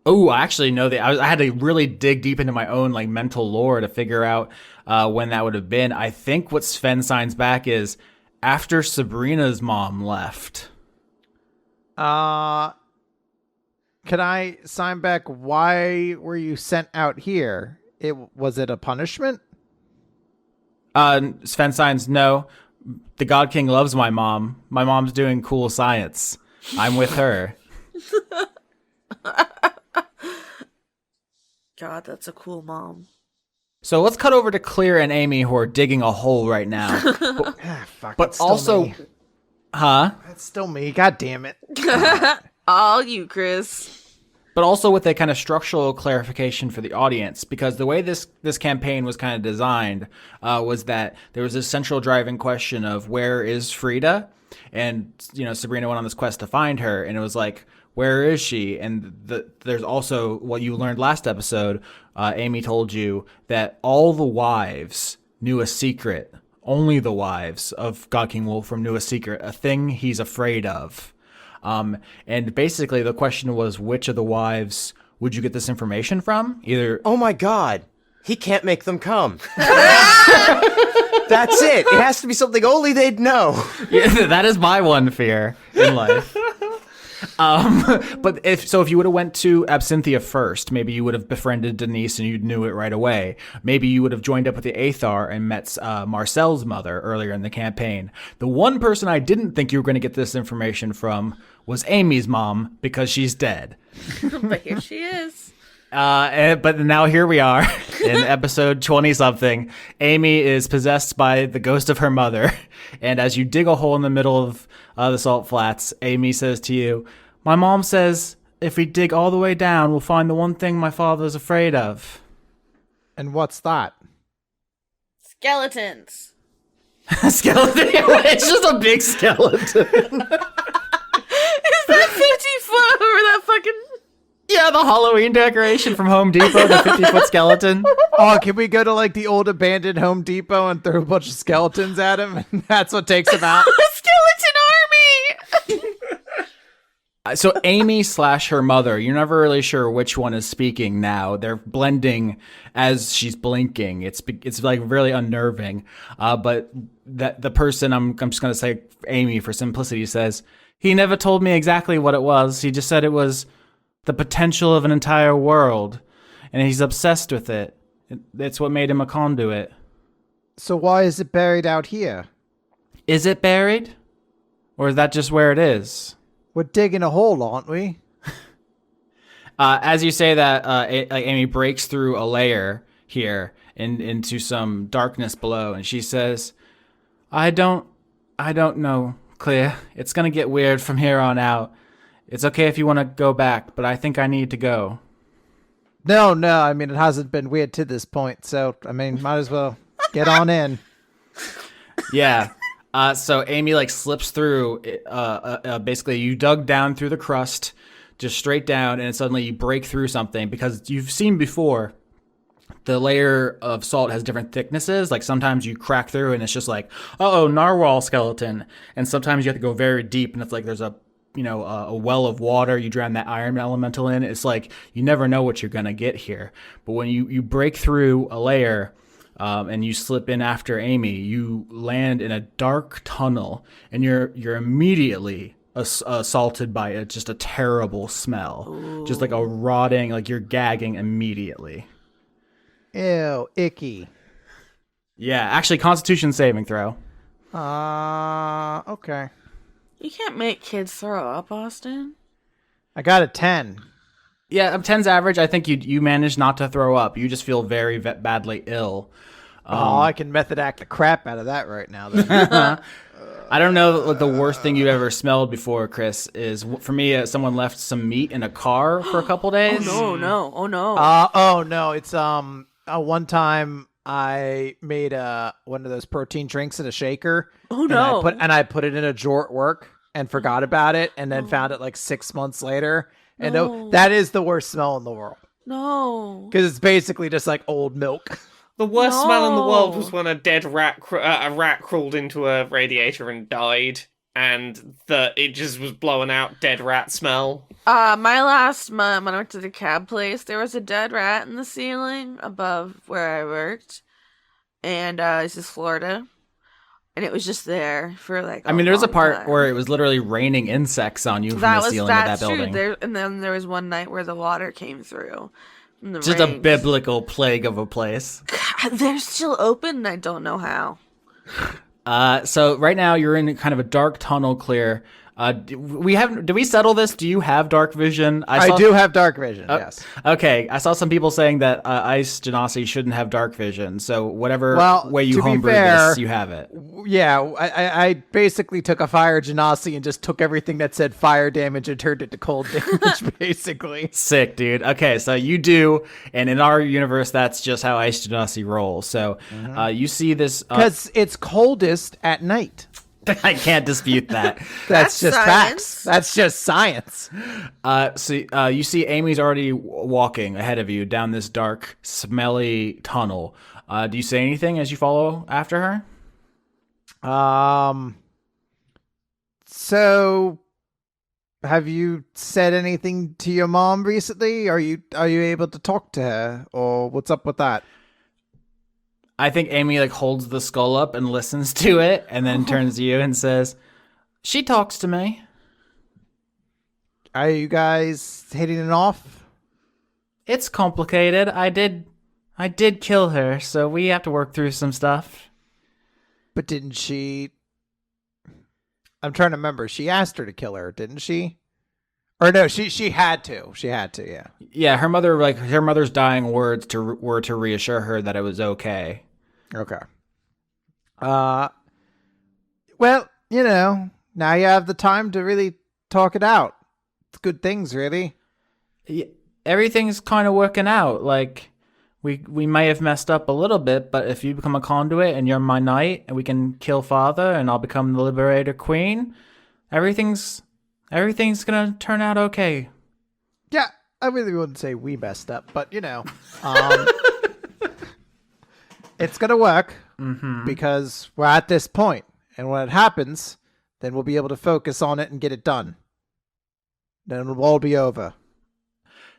Oh, I actually know that. I had to really dig deep into my own like mental lore to figure out when that would have been. I think what Sven signs back is after Sabrina's mom left. Can I sign back? Why were you sent out here? Was it a punishment? Sven signs, no. The God King loves my mom. My mom's doing cool science. I'm with her. God, that's a cool mom. So let's cut over to Clear and Amy, who are digging a hole right now. Fuck, But it's still also, me. huh? It's still me. God damn it. All you, Chris. But also with a kind of structural clarification for the audience, because the way this campaign was kind of designed was that there was this central driving question of where is Frida? And, Sabrina went on this quest to find her, and it was like, where is she? And there's also what you learned last episode. Amy told you that all the wives knew a secret. Only the wives of God King Wolfram knew a secret, a thing he's afraid of. And basically the question was, which of the wives would you get this information from? Either. Oh my God. He can't make them come. That's it. It has to be something only they'd know. Yeah, that is my one fear in life. But if you would have went to Absinthia first, maybe you would have befriended Denise and you knew it right away. Maybe you would have joined up with the Aethar and met Marcel's mother earlier in the campaign. The one person I didn't think you were going to get this information from was Amy's mom, because she's dead. But here she is. But now here we are in episode 20-something. Amy is possessed by the ghost of her mother. And as you dig a hole in the middle of the salt flats, Amy says to you, my mom says if we dig all the way down, we'll find the one thing my father's afraid of. And what's that? Skeletons. Skeleton? It's just a big skeleton. Is that 50-foot or that fucking... Yeah, the Halloween decoration from Home Depot, the 50-foot skeleton. Oh, can we go to like the old abandoned Home Depot and throw a bunch of skeletons at him? And that's what takes him out. Skeleton army! So Amy / her mother, you're never really sure which one is speaking now. They're blending as she's blinking. It's like really unnerving. But that the person, I'm just going to say Amy for simplicity, says, he never told me exactly what it was. He just said it was the potential of an entire world, and he's obsessed with it. It's what made him a conduit. So why is it buried out here? Is it buried? Or is that just where it is? We're digging a hole, aren't we? As you say that, Amy breaks through a layer here into some darkness below, and she says, I don't know, Clea. It's gonna get weird from here on out. It's okay if you want to go back, but I think I need to go. No, I mean, it hasn't been weird to this point, so, I mean, might as well get on in. Yeah. So Amy, slips through, basically you dug down through the crust, just straight down, and suddenly you break through something, because you've seen before, the layer of salt has different thicknesses. Like, sometimes you crack through and it's just like, uh-oh, narwhal skeleton. And sometimes you have to go very deep, and it's like there's a well of water, you drown that iron elemental in. It's like, you never know what you're going to get here. But when you break through a layer and you slip in after Amy, you land in a dark tunnel, and you're immediately assaulted by just a terrible smell. Ooh. Just like a rotting, like you're gagging immediately. Ew, icky. Yeah, actually, Constitution saving throw. Okay. You can't make kids throw up, Austin. I got a 10. Yeah, 10's average. I think you managed not to throw up. You just feel very badly ill. I can method act the crap out of that right now. Then. I don't know what the worst thing you've ever smelled before, Chris, is. For me, someone left some meat in a car for a couple days. Oh no! Oh no! It's one time I made one of those protein drinks in a shaker. Oh no! And I put it in a drawer at work and forgot about it, and then found it 6 months later. And that is the worst smell in the world. No, because it's basically just like old milk. The worst smell in the world was when a dead rat crawled into a radiator and died. and that it just was blowing out dead rat smell. My last month when I went to the cab place, there was a dead rat in the ceiling above where I worked, and this is Florida, and it was just there for like. There's a part time. where it was literally raining insects on you from the ceiling of that building. True. And then there was one night where the water came through. Just a biblical plague of a place. God, they're still open, and I don't know how. So right now you're in kind of a dark tunnel clear. Did we settle this? Do you have dark vision? I do have dark vision, yes. Okay, I saw some people saying that Ice Genasi shouldn't have dark vision, so whatever way you homebrew this, you have it. Yeah, I basically took a fire Genasi and just took everything that said fire damage and turned it to cold damage, basically. Sick, dude. Okay, so you do, and in our universe, that's just how Ice Genasi rolls. So you see this... Because it's coldest at night. I can't dispute that. That's just science. facts. That's just science. So you see Amy's already walking ahead of you down this dark, smelly tunnel. Do you say anything as you follow after her? So have you said anything to your mom recently? Are you able to talk to her, or what's up with that? I think Amy holds the skull up and listens to it, and then turns to you and says, "She talks to me." Are you guys hitting it off? It's complicated. I did kill her, so we have to work through some stuff. But didn't she? I'm trying to remember. She asked her to kill her, didn't she? Or no, she had to. She had to, yeah. Yeah, her mother's dying words were to reassure her that it was okay. Okay. Well, now you have the time to really talk it out. It's good things, really. Yeah, everything's kind of working out. We may have messed up a little bit, but if you become a conduit and you're my knight, and we can kill father, and I'll become the liberator queen, everything's gonna turn out okay. Yeah, I really wouldn't say we messed up, but it's gonna work because we're at this point, and when it happens, then we'll be able to focus on it and get it done. Then it'll all be over.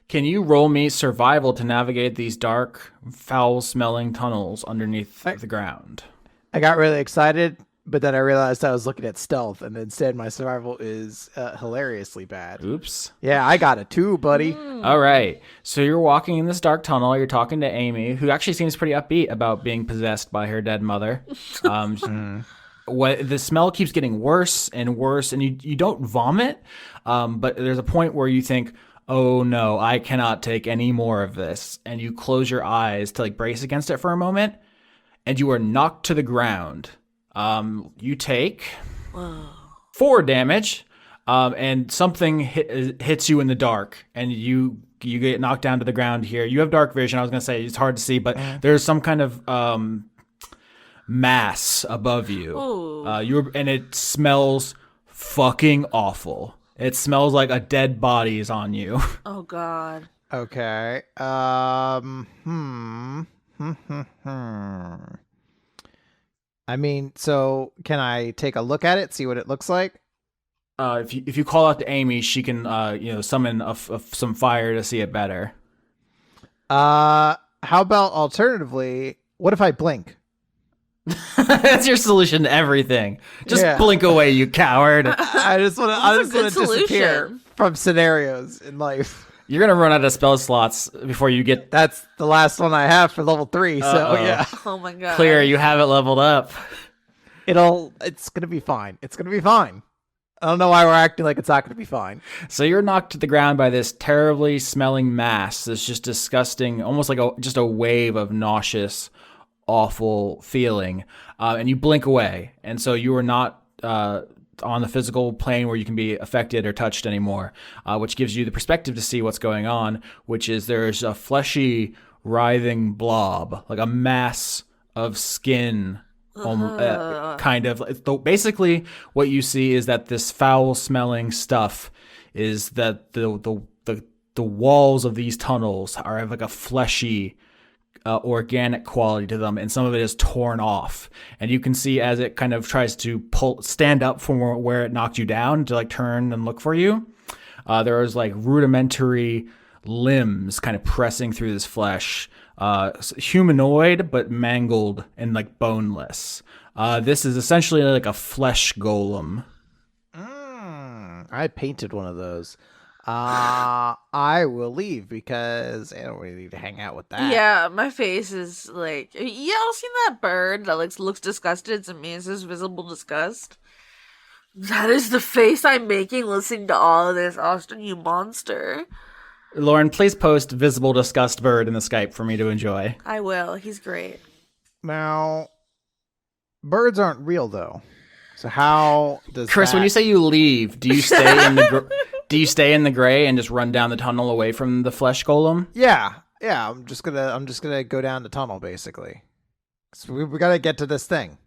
Can you roll me survival to navigate these dark, foul-smelling tunnels underneath the ground? I got really excited, but then I realized I was looking at stealth, and instead my survival is hilariously bad. Oops. Yeah, I got it too, buddy. All right. So you're walking in this dark tunnel. You're talking to Amy, who actually seems pretty upbeat about being possessed by her dead mother. The smell keeps getting worse and worse, and you don't vomit, but there's a point where you think, oh no, I cannot take any more of this. And you close your eyes to brace against it for a moment, and you are knocked to the ground. You take 4 damage, and something hits you in the dark, and you get knocked down to the ground here. You have dark vision. I was going to say it's hard to see, but there's some kind of mass above you. And it smells fucking awful. It smells like a dead body is on you. Oh God. Okay. So can I take a look at it, see what it looks like? If you call out to Amy, she can summon some fire to see it better. How about alternatively, what if I blink? That's your solution to everything. Just blink away, you coward. I just want to disappear from scenarios in life. You're gonna run out of spell slots before you get. That's the last one I have for level 3. So yeah. Oh my God. Clear, you have it leveled up. It's gonna be fine. It's gonna be fine. I don't know why we're acting like it's not gonna be fine. So you're knocked to the ground by this terribly smelling mass. This just disgusting, almost like just a wave of nauseous, awful feeling, and you blink away, and so you are not on the physical plane where you can be affected or touched anymore, which gives you the perspective to see what's going on, which is there's a fleshy, writhing blob, like a mass of skin, kind of. Basically, what you see is that this foul-smelling stuff is that the walls of these tunnels are like a fleshy organic quality to them, and some of it is torn off. And you can see as it kind of tries to stand up from where it knocked you down to like turn and look for you. There is like rudimentary limbs kind of pressing through this flesh, humanoid but mangled and like boneless. This is essentially like a flesh golem. I painted one of those. I will leave because I don't really need to hang out with that. Yeah, my face is like, y'all seen that bird that like looks disgusted? It's me. It says visible disgust. That is the face I'm making listening to all of this. Austin, you monster. Lauren, please post visible disgust bird in the Skype for me to enjoy. I will. He's great. Now, birds aren't real though. So how does Chris, when you say you leave, do you stay in the gray and just run down the tunnel away from the flesh golem? Yeah. I'm just gonna go down the tunnel basically. So we gotta get to this thing.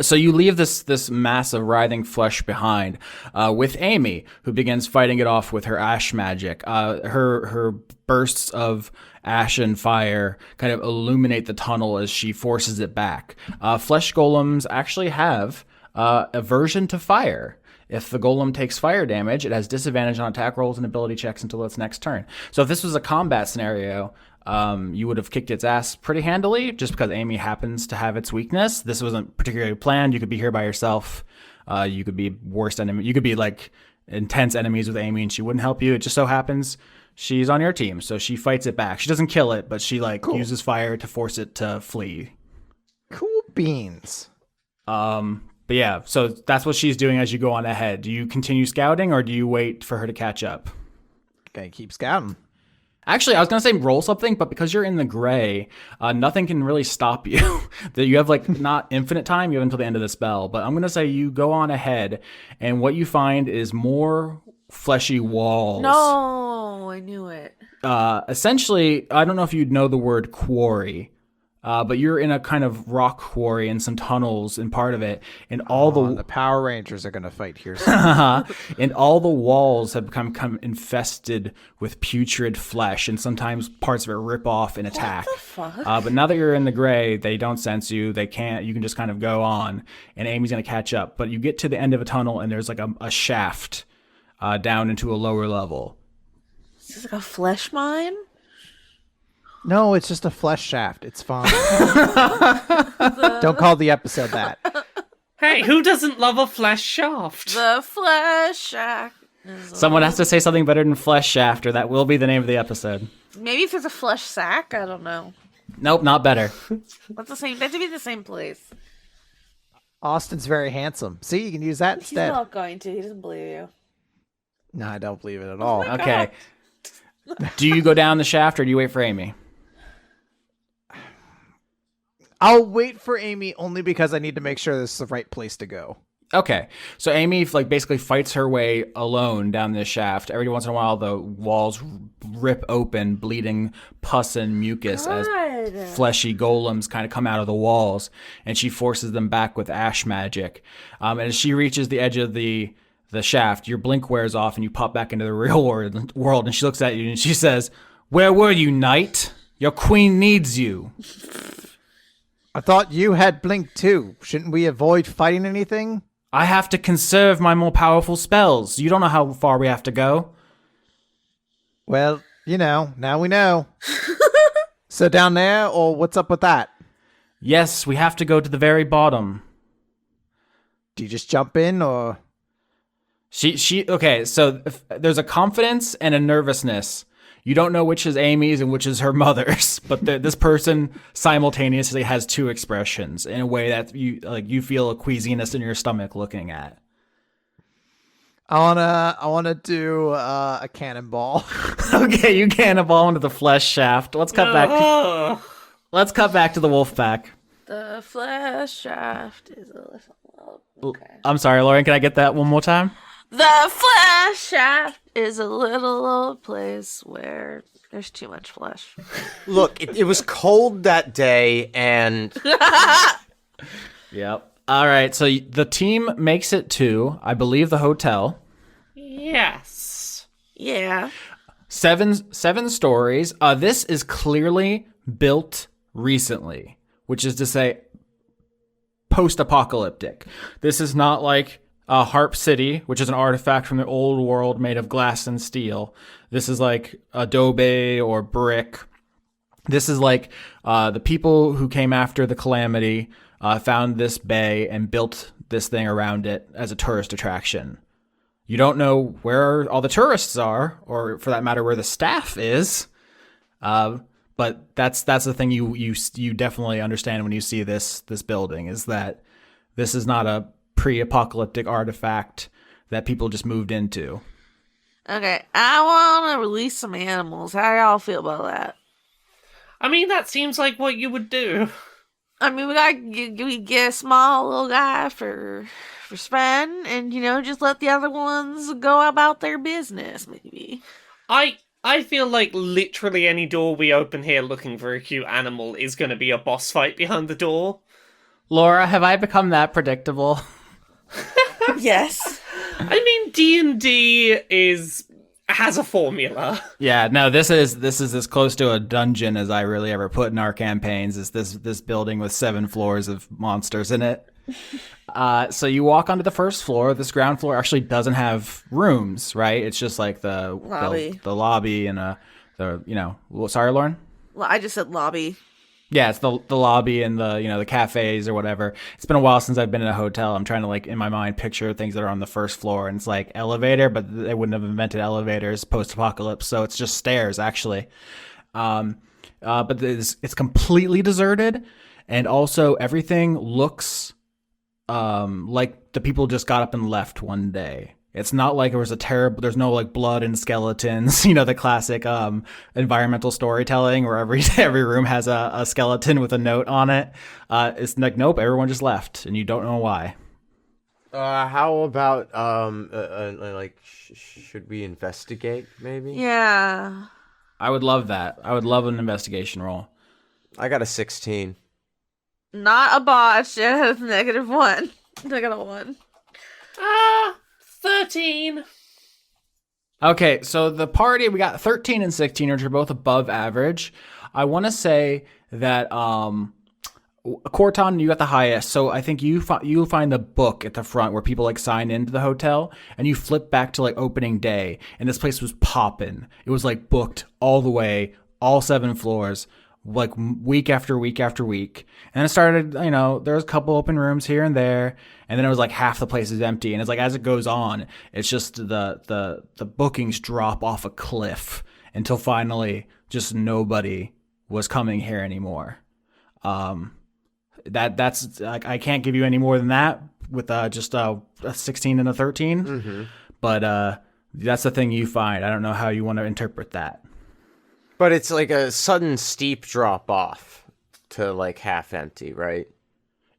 So you leave this mass of writhing flesh behind, with Amy, who begins fighting it off with her ash magic. Her bursts of ash and fire kind of illuminate the tunnel as she forces it back. Flesh golems actually have aversion to fire. If the golem takes fire damage, it has disadvantage on attack rolls and ability checks until its next turn. So if this was a combat scenario, you would have kicked its ass pretty handily just because Amy happens to have its weakness. This wasn't particularly planned. You could be here by yourself. You could be worst enemy. You could be like intense enemies with Amy and she wouldn't help you. It just so happens she's on your team. So she fights it back. She doesn't kill it, but she uses fire to force it to flee. Cool beans. But yeah, so that's what she's doing as you go on ahead. Do you continue scouting or do you wait for her to catch up? Okay, keep scouting. Actually, I was going to say roll something, but because you're in the gray, nothing can really stop you. You have like not infinite time, you have until the end of the spell. But I'm going to say you go on ahead, and what you find is more fleshy walls. No, I knew it. Essentially, I don't know if you'd know the word quarry. But you're in a kind of rock quarry and some tunnels in part of it, and all the Power Rangers are gonna fight here soon. And all the walls have become infested with putrid flesh, and sometimes parts of it rip off and attack. What the fuck? But now that you're in the gray, they don't sense you. They can't. You can just kind of go on, and Amy's gonna catch up. But you get to the end of a tunnel, and there's like a shaft down into a lower level. Is this like a flesh mine? No, it's just a flesh shaft. It's fine. Don't call the episode that. Hey, who doesn't love a flesh shaft? The flesh shaft. Someone has to say something better than flesh shaft, or that will be the name of the episode. Maybe if it's a flesh sack, I don't know. Nope, not better. That's the same. They have to be the same place. Austin's very handsome. See, you can use that He's instead. not going to. He doesn't believe you. No, I don't believe it at all. Okay. Do you go down the shaft, or do you wait for Amy? I'll wait for Amy only because I need to make sure this is the right place to go. Okay, so Amy basically fights her way alone down this shaft. Every once in a while, the walls rip open, bleeding pus and mucus as fleshy golems kind of come out of the walls, and she forces them back with ash magic. And as she reaches the edge of the shaft, your blink wears off, and you pop back into the real world. And she looks at you and she says, "Where were you, knight? Your queen needs you." I thought you had blink too. Shouldn't we avoid fighting anything? I have to conserve my more powerful spells. You don't know how far we have to go. Well, now we know. So down there, or what's up with that? Yes, we have to go to the very bottom. Do you just jump in, or? Okay, so there's a confidence and a nervousness. You don't know which is Amy's and which is her mother's, but this person simultaneously has two expressions in a way that you feel a queasiness in your stomach looking at. I wanna do a cannonball. Okay, you cannonball into the flesh shaft. Let's cut back. Let's cut back to the wolf pack. The flesh shaft is a little. Okay. I'm sorry, Lauren. Can I get that one more time? The flesh shaft is a little old place where there's too much flesh. Look, it was cold that day, and Yep. All right, so the team makes it to, I believe, the hotel. Yes. Yeah. Seven stories. This is clearly built recently, which is to say post-apocalyptic. This is not like Harp City, which is an artifact from the old world made of glass and steel. This is like adobe or brick. This is like the people who came after the calamity found this bay and built this thing around it as a tourist attraction. You don't know where all the tourists are, or for that matter, where the staff is. But that's the thing you definitely understand when you see this building, is that this is not a pre-apocalyptic artifact that people just moved into. Okay, I want to release some animals. How y'all feel about that? I mean, that seems like what you would do. I mean, we get a small little guy for Sven, and just let the other ones go about their business. Maybe. I feel like literally any door we open here looking for a cute animal is going to be a boss fight behind the door. Laura, have I become that predictable? Yes. I mean, D&D has a formula. Yeah, no, this is as close to a dungeon as I really ever put in our campaigns. Is this building with 7 floors of monsters in it? So you walk onto the first floor. This ground floor actually doesn't have rooms, right? It's just like the lobby and sorry, Lauren? Well, I just said lobby. Yeah, it's the lobby and the cafes or whatever. It's been a while since I've been in a hotel. I'm trying to in my mind picture things that are on the first floor, and it's like elevator, but they wouldn't have invented elevators post-apocalypse, so it's just stairs actually. But it's completely deserted, and also everything looks like the people just got up and left one day. It's not like it was there's no blood and skeletons, the classic environmental storytelling where every room has a skeleton with a note on it. It's like, nope, everyone just left and you don't know why. How about should we investigate maybe? Yeah. I would love that. I would love an investigation roll. I got a 16. Not a botch. It has -1. I got a 1. 13. Okay, so the party, we got 13 and 16, which are both above average. I want to say that Khorton, you got the highest. So I think you'll find the book at the front where people sign into the hotel, and you flip back to opening day, and this place was popping. It was booked all the way, all 7 floors, week after week after week. And it started, there was a couple open rooms here and there, and then it was half the place is empty. And it's as it goes on, it's just the bookings drop off a cliff until finally just nobody was coming here anymore. That's I can't give you any more than that with just a 16 and a 13. Mm-hmm. But that's the thing you find. I don't know how you want to interpret that. But it's a sudden steep drop off to half empty, right?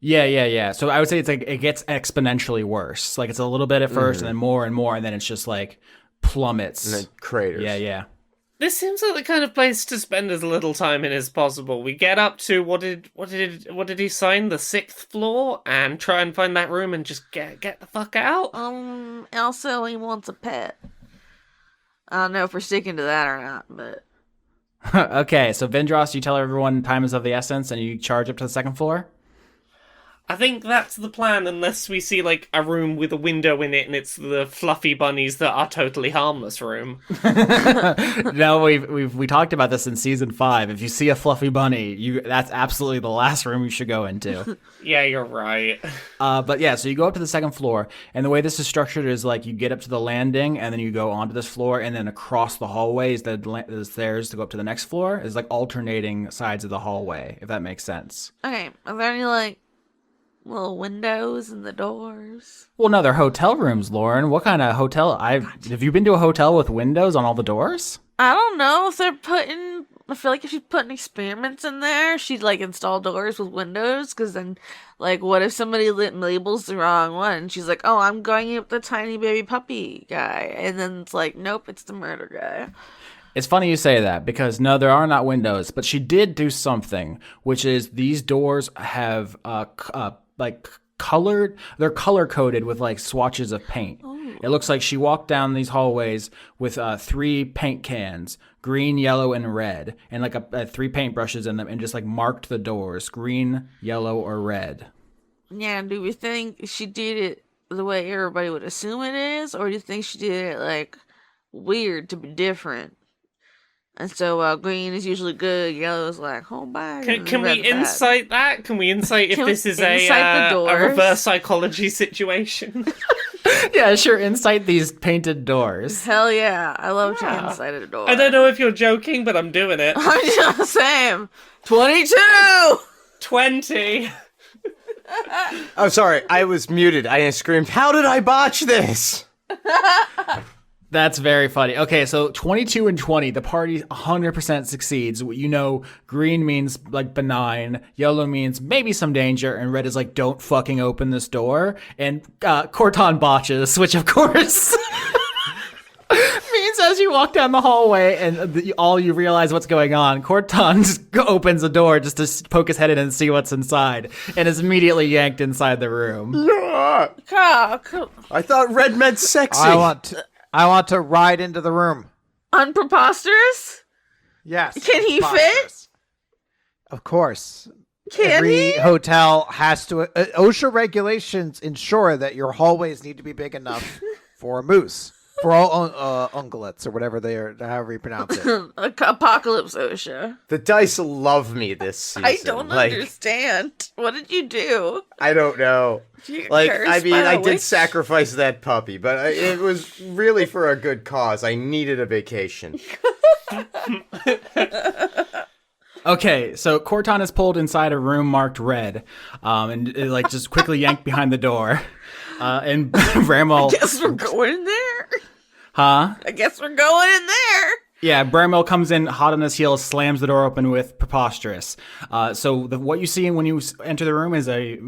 Yeah. So I would say it gets exponentially worse. It's a little bit at first, and then more and more, and then it's just plummets. And then craters. Yeah. This seems like the kind of place to spend as little time in as possible. We get up to what did he sign? The 6th floor, and try and find that room and just get the fuck out. Also, he wants a pet. I don't know if we're sticking to that or not, but. Okay, so Vindrass, you tell everyone time is of the essence, and you charge up to the 2nd floor? I think that's the plan, unless we see a room with a window in it and it's the fluffy bunnies that are totally harmless room. No, we talked about this in season 5. If you see a fluffy bunny, that's absolutely the last room you should go into. Yeah, you're right. But yeah, so you go up to the 2nd floor, and the way this is structured is you get up to the landing, and then you go onto this floor, and then across the hallway is the stairs to go up to the next floor. It's alternating sides of the hallway, if that makes sense. Okay, are there any little windows in the doors? Well, no, they're hotel rooms, Lauren. What kind of hotel? Have you been to a hotel with windows on all the doors? I don't know if they're putting. I feel like if she's putting experiments in there, she'd install doors with windows. Because then, what if somebody labels the wrong one? She's like, "Oh, I'm going with the tiny baby puppy guy," and then it's nope, it's the murder guy. It's funny you say that, because no, there are not windows, but she did do something, which is these doors have colored. They're color coded with like swatches of paint. It looks like she walked down these hallways with 3 paint cans, green, yellow, and red, and like 3 paintbrushes in them, and just like marked the doors, green, yellow, or red. Yeah, do we think she did it the way everybody would assume it is, or do you think she did it like weird to be different? And so green is usually good, yellow is like, oh, bye. Can we insight that? Can we insight if this is insight the a doors? reverse psychology situation? Yeah, sure. Insight these painted doors. Hell yeah, I love to insight a door. I don't know if you're joking, but I'm doing it. I'm just saying. 22! 20. I'm sorry, I was muted. I screamed, how did I botch this? That's very funny. Okay, so 22 and 20, the party 100% succeeds. You know, green means like benign, yellow means maybe some danger, and red is like don't fucking open this door. And Khorton botches, which of course means as you walk down the hallway and all you realize what's going on, Khorton just opens the door just to poke his head in and see what's inside, and is immediately yanked inside the room. I thought red meant sexy. I want to ride into the room. Unpreposterous? Yes. Can he fit? Of course. Can Every he? hotel has to. OSHA regulations ensure that your hallways need to be big enough for a moose, for all ungulates or whatever they are, however you pronounce it. Apocalypse OSHA. The dice love me this season. I don't understand. What did you do? I don't know. Like, I mean, I did sacrifice that puppy, but it was really for a good cause. I needed a vacation. Okay, so Khorton is pulled inside a room marked red, and like just quickly yanked behind the door. And Bramwell. I guess we're going in there. Huh? I guess we're going in there. Yeah, Bramwell comes in hot on his heels, slams the door open with preposterous. So what you see when you enter the room is a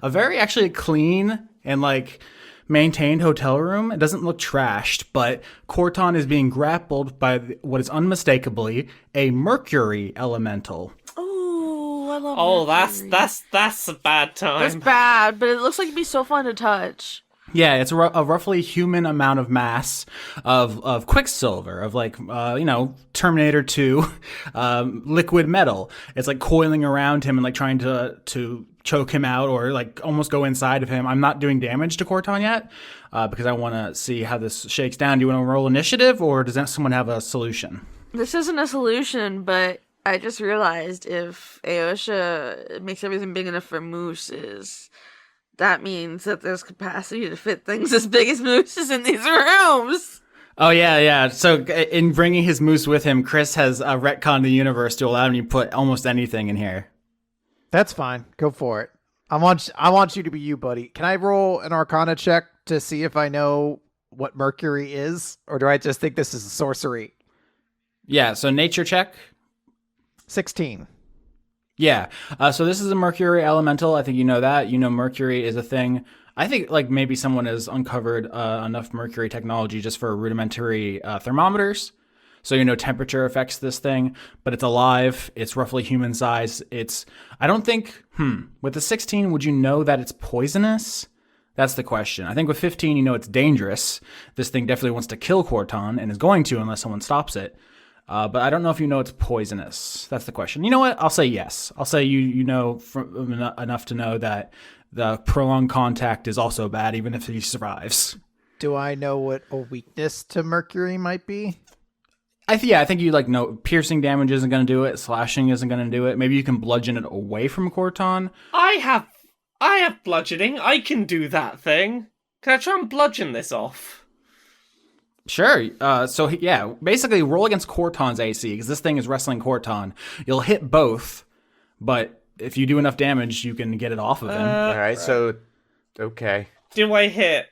very actually clean and like maintained hotel room. It doesn't look trashed, but Khorton is being grappled by what is unmistakably a mercury elemental. Oh, I love Oh, mercury. that's a bad time. That's bad, but it looks like it'd be so fun to touch. Yeah, it's a roughly human amount of mass of quicksilver, of like, Terminator 2 liquid metal. It's like coiling around him and like trying to choke him out or like almost go inside of him. I'm not doing damage to Khorton yet because I want to see how this shakes down. Do you want to roll initiative or does someone have a solution? This isn't a solution, but I just realized if OSHA makes everything big enough for mooses, that means that there's capacity to fit things as big as mooses in these rooms. Oh, yeah. So in bringing his moose with him, Chris has retconned the universe to allow him to put almost anything in here. That's fine. Go for it. I want you to be you, buddy. Can I roll an Arcana check to see if I know what mercury is? Or do I just think this is a sorcery? Yeah, so nature check. 16. Yeah, so this is a mercury elemental. I think you know that. You know mercury is a thing. I think like maybe someone has uncovered enough mercury technology just for rudimentary thermometers. So temperature affects this thing, but it's alive. It's roughly human size. I don't think, with the 16, would you know that it's poisonous? That's the question. I think with 15, it's dangerous. This thing definitely wants to kill Khorton and is going to unless someone stops it. But I don't know if you know it's poisonous. That's the question. You know what? I'll say yes. I'll say you know enough to know that the prolonged contact is also bad, even if he survives. Do I know what a weakness to mercury might be? I think you know piercing damage isn't going to do it. Slashing isn't going to do it. Maybe you can bludgeon it away from Khorton. I have bludgeoning. I can do that thing. Can I try and bludgeon this off? Sure. Basically roll against Khorton's AC because this thing is wrestling Khorton. You'll hit both, but if you do enough damage, you can get it off of him. All right, so, okay. Do I hit?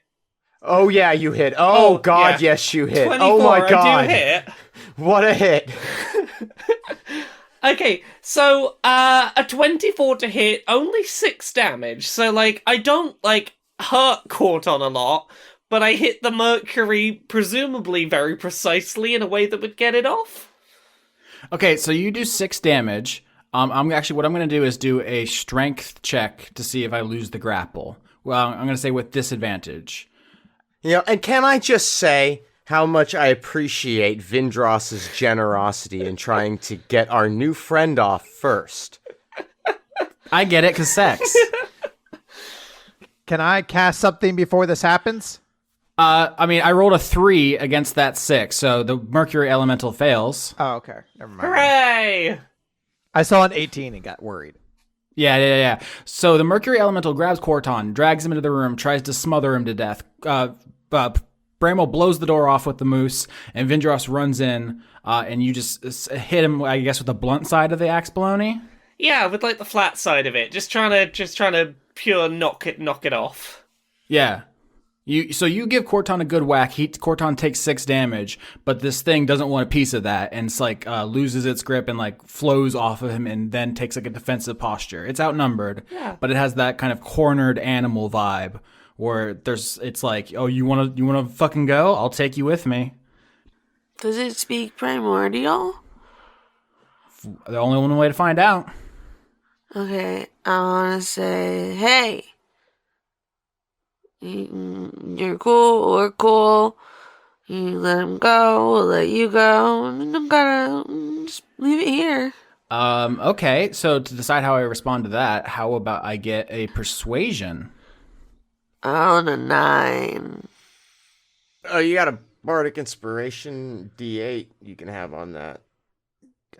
Oh, yeah, you hit. Oh, God, yeah. yes, you hit. 24, oh, my God. I do hit. What a hit. Okay, so a 24 to hit, only 6 damage. So, I don't, hurt Khorton a lot, but I hit the mercury presumably very precisely in a way that would get it off. Okay, so you do 6 damage. What I'm going to do is do a strength check to see if I lose the grapple. Well, I'm going to say with disadvantage. And can I just say how much I appreciate Vindrass's generosity in trying to get our new friend off first. I get it, 'cause sex. Can I cast something before this happens? I rolled a 3 against that 6, so the mercury elemental fails. Oh, okay. Never mind. Hooray! I saw an 18 and got worried. Yeah. So the mercury elemental grabs Khorton, drags him into the room, tries to smother him to death. Bramwell blows the door off with the moose, and Vindrass runs in, and you just hit him, I guess, with the blunt side of the axe baloney. Yeah, with like the flat side of it, just trying to pure knock it off. Yeah. So you give Khorton a good whack. Khorton takes 6 damage, but this thing doesn't want a piece of that, and it's like loses its grip and like flows off of him, and then takes like a defensive posture. It's outnumbered, but it has that kind of cornered animal vibe where it's like, oh, you wanna fucking go? I'll take you with me. Does it speak primordial? The only one way to find out. Okay, I want to say, hey, you're cool, we're cool. You let him go, we'll let you go. You don't gotta just leave it here. Okay, so to decide how I respond to that, how about I get a persuasion? On a 9. Oh, you got a bardic inspiration D8 you can have on that.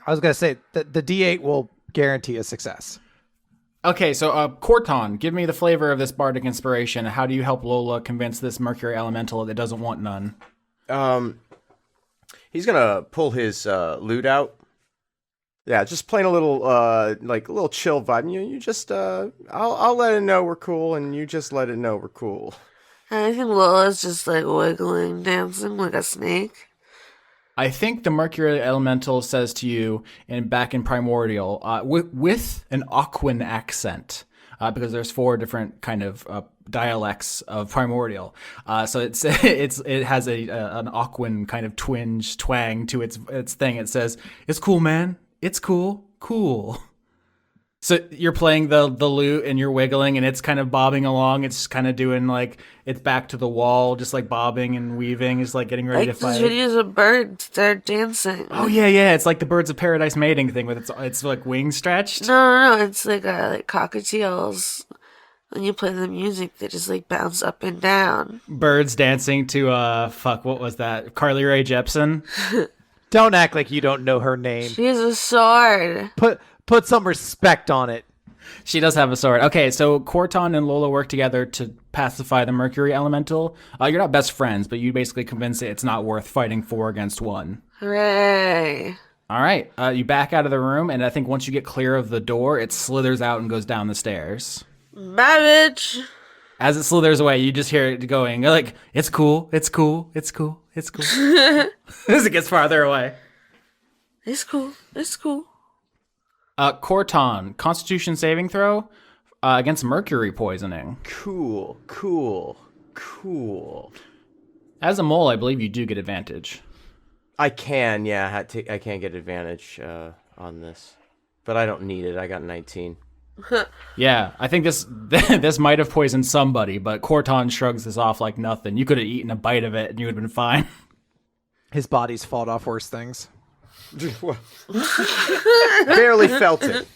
I was going to say the D8 will guarantee a success. Okay, so Khorton, give me the flavor of this bardic inspiration. How do you help Lola convince this mercury elemental that doesn't want none? He's gonna pull his lute out. Yeah, just playing a little like a little chill vibe. You just I'll let it know we're cool, and you just let it know we're cool. I think Lola's just like wiggling, dancing like a snake. I think the mercury elemental says to you back in primordial with an Aquan accent, because there's 4 different kind of dialects of primordial. So it has an Aquan kind of twang to its thing. It says, "It's cool, man. It's cool. So you're playing the lute and you're wiggling and it's kind of bobbing along. It's kind of doing like it's back to the wall, just like bobbing and weaving. It's like getting ready to fight. Like these videos of birds, they're dancing. Oh yeah. It's like the birds of paradise mating thing with its like wings stretched. No. It's like cockatiels. When you play the music, they just like bounce up and down. Birds dancing to what was that? Carly Rae Jepsen. Don't act like you don't know her name. She has a sword. Put some respect on it. She does have a sword. Okay, so Khorton and Lola work together to pacify the mercury elemental. You're not best friends, but you basically convince it it's not worth fighting 4 against 1. Hooray. All right, you back out of the room, and I think once you get clear of the door, it slithers out and goes down the stairs. Bye, bitch. As it slithers away, you just hear it going, like, it's cool. As it gets farther away. It's cool. Khorton, Constitution saving throw against mercury poisoning. Cool. As a mole, I believe you do get advantage. I can, yeah. I can get advantage on this, but I don't need it. I got 19. Yeah, I think this might have poisoned somebody, but Khorton shrugs this off like nothing. You could have eaten a bite of it and you would have been fine. His body's fought off worse things. Barely felt it.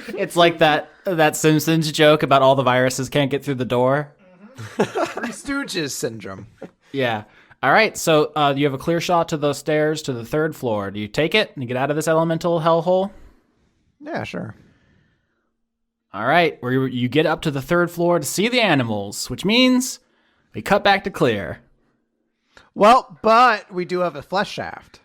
It's like that Simpsons joke about all the viruses can't get through the door. Three Stooges syndrome. Yeah. All right, so you have a clear shot to the stairs to the 3rd floor. Do you take it and get out of this elemental hellhole? Yeah, sure. All right, where you get up to the 3rd floor to see the animals, which means we cut back to clear. Well, but we do have a flesh shaft.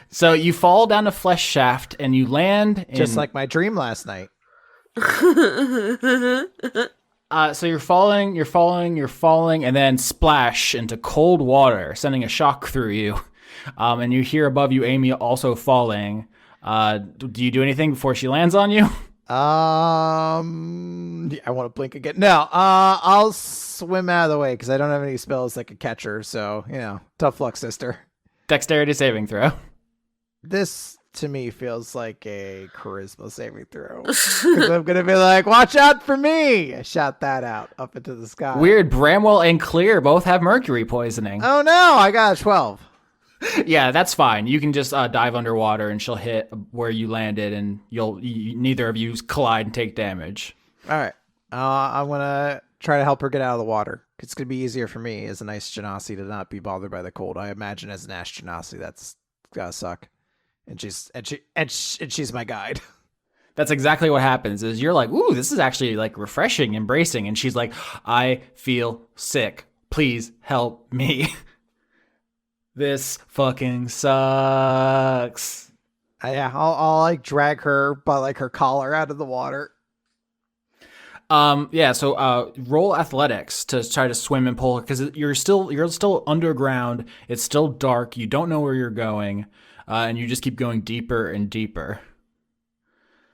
So you fall down a flesh shaft and you land in... Just like my dream last night. So you're falling, and then splash into cold water, sending a shock through you. And you hear above you Amy also falling. Do you do anything before she lands on you? I want to blink again. No, I'll swim out of the way because I don't have any spells that could catch her. So, tough luck, sister. Dexterity saving throw. This to me feels like a charisma saving throw. Because I'm going to be like, watch out for me. I shout that out up into the sky. Weird. Bramwell and Clear both have mercury poisoning. Oh, no. I got a 12. Yeah, that's fine. You can just dive underwater and she'll hit where you landed and neither of you collide and take damage. All right. I'm going to try to help her get out of the water. It's going to be easier for me as a nice genasi to not be bothered by the cold. I imagine as an ash genasi, that's got to suck. And she's my guide. That's exactly what happens is you're like, ooh, this is actually like refreshing, embracing. And she's like, I feel sick. Please help me. This fucking sucks. Yeah, I'll like drag her by like her collar out of the water. So roll athletics to try to swim and pull because you're still underground. It's still dark. You don't know where you're going, and you just keep going deeper and deeper.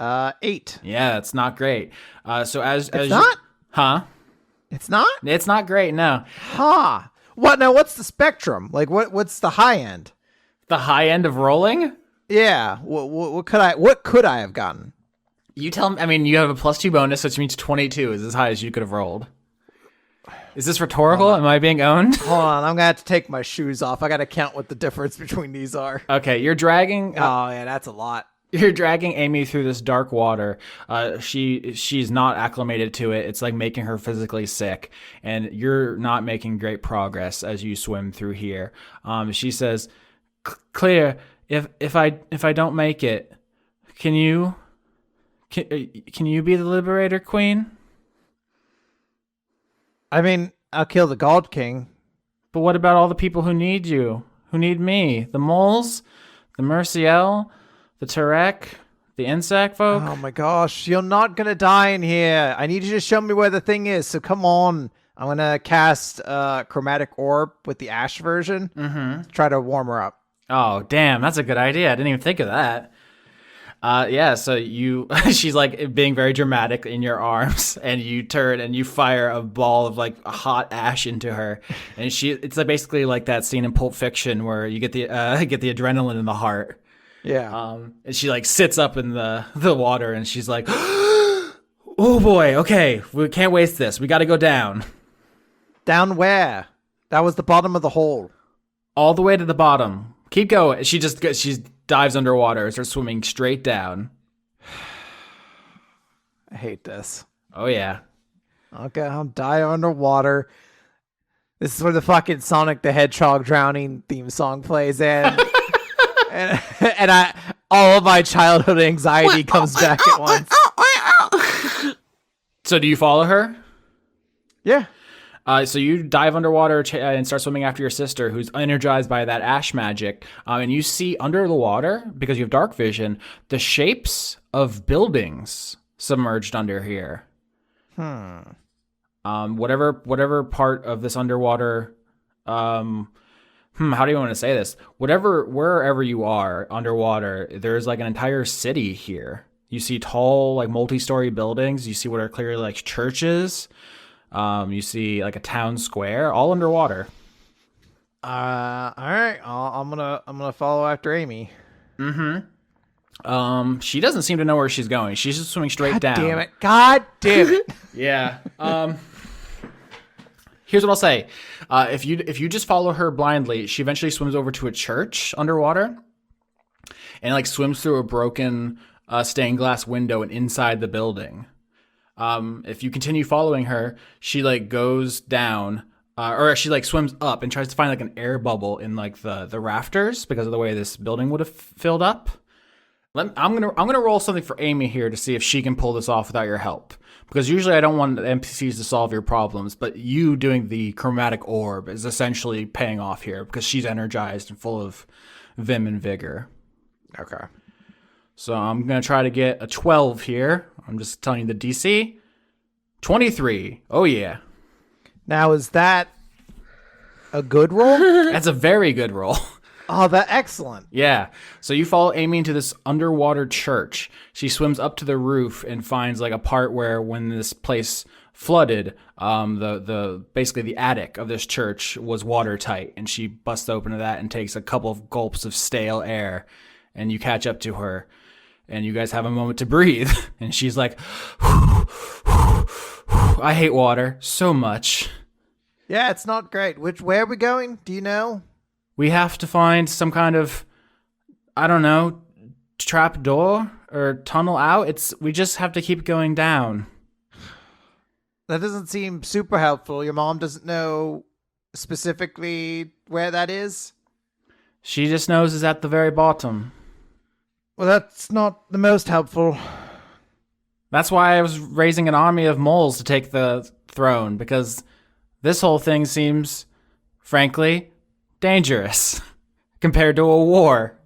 8. Yeah, it's not great. It's not? Huh? It's not? It's not great. No. Huh. What now? What's the spectrum? Like what's the high end? The high end of rolling? Yeah. What could I have gotten? You tell me. I mean, you have a +2 bonus, which means 22 is as high as you could have rolled. Is this rhetorical? Am I being owned? Hold on, I'm gonna have to take my shoes off. I gotta count what the difference between these are. Okay, you're dragging. Oh yeah, that's a lot. You're dragging Amy through this dark water. She's not acclimated to it. It's like making her physically sick, and you're not making great progress as you swim through here. She says, "Clear, if I don't make it, can you be the Liberator Queen?" I mean, I'll kill the God King. But what about all the people who need you? Who need me? The moles? The Merciel? The Turek? The insect folk? Oh my gosh, you're not gonna die in here. I need you to show me where the thing is, so come on. I'm gonna cast Chromatic Orb with the Ash version. Mm-hmm. Try to warm her up. Oh, damn, that's a good idea. I didn't even think of that. So she's like being very dramatic in your arms, and you turn and you fire a ball of like hot ash into her, and it's like basically like that scene in Pulp Fiction where you get the adrenaline in the heart. Yeah. And she like sits up in the water, and she's like, "Oh boy, okay, we can't waste this. We got to go down." Down where? That was the bottom of the hole. All the way to the bottom. Keep going. She dives underwater and starts swimming straight down. I hate this. Oh, yeah. Okay, I'll die underwater. This is where the fucking Sonic the Hedgehog drowning theme song plays in. and all of my childhood anxiety comes back at once. So do you follow her? Yeah. So you dive underwater and start swimming after your sister, who's energized by that ash magic. And you see under the water, because you have dark vision, the shapes of buildings submerged under here. Whatever part of this underwater, how do you want to say this? Wherever you are underwater, there's like an entire city here. You see tall, like multi-story buildings. You see what are clearly like churches. You see like a town square, all underwater. All right. I'm gonna follow after Amy. Mm-hmm. She doesn't seem to know where she's going. She's just swimming straight down. God damn it. Yeah. Here's what I'll say. If you just follow her blindly, she eventually swims over to a church underwater, and like swims through a broken stained glass window and inside the building. If you continue following her, she like goes down, or she like swims up and tries to find like an air bubble in like the rafters because of the way this building would have filled up. I'm gonna roll something for Amy here to see if she can pull this off without your help. Because usually I don't want the NPCs to solve your problems, but you doing the chromatic orb is essentially paying off here because she's energized and full of vim and vigor. Okay. So I'm going to try to get a 12 here. I'm just telling you the DC. 23. Oh, yeah. Now, is that a good roll? That's a very good roll. Oh, that's excellent. Yeah. So you follow Amy into this underwater church. She swims up to the roof and finds like a part where when this place flooded, basically the attic of this church was watertight, and she busts open to that and takes a couple of gulps of stale air. and you catch up to her, and you guys have a moment to breathe. And she's like, I hate water so much. Yeah, it's not great. Where are we going? Do you know? We have to find some kind of, I don't know, trap door or tunnel out. We just have to keep going down. That doesn't seem super helpful. Your mom doesn't know specifically where that is? She just knows it's at the very bottom. Well, that's not the most helpful. That's why I was raising an army of moles to take the throne, because this whole thing seems, frankly, dangerous compared to a war.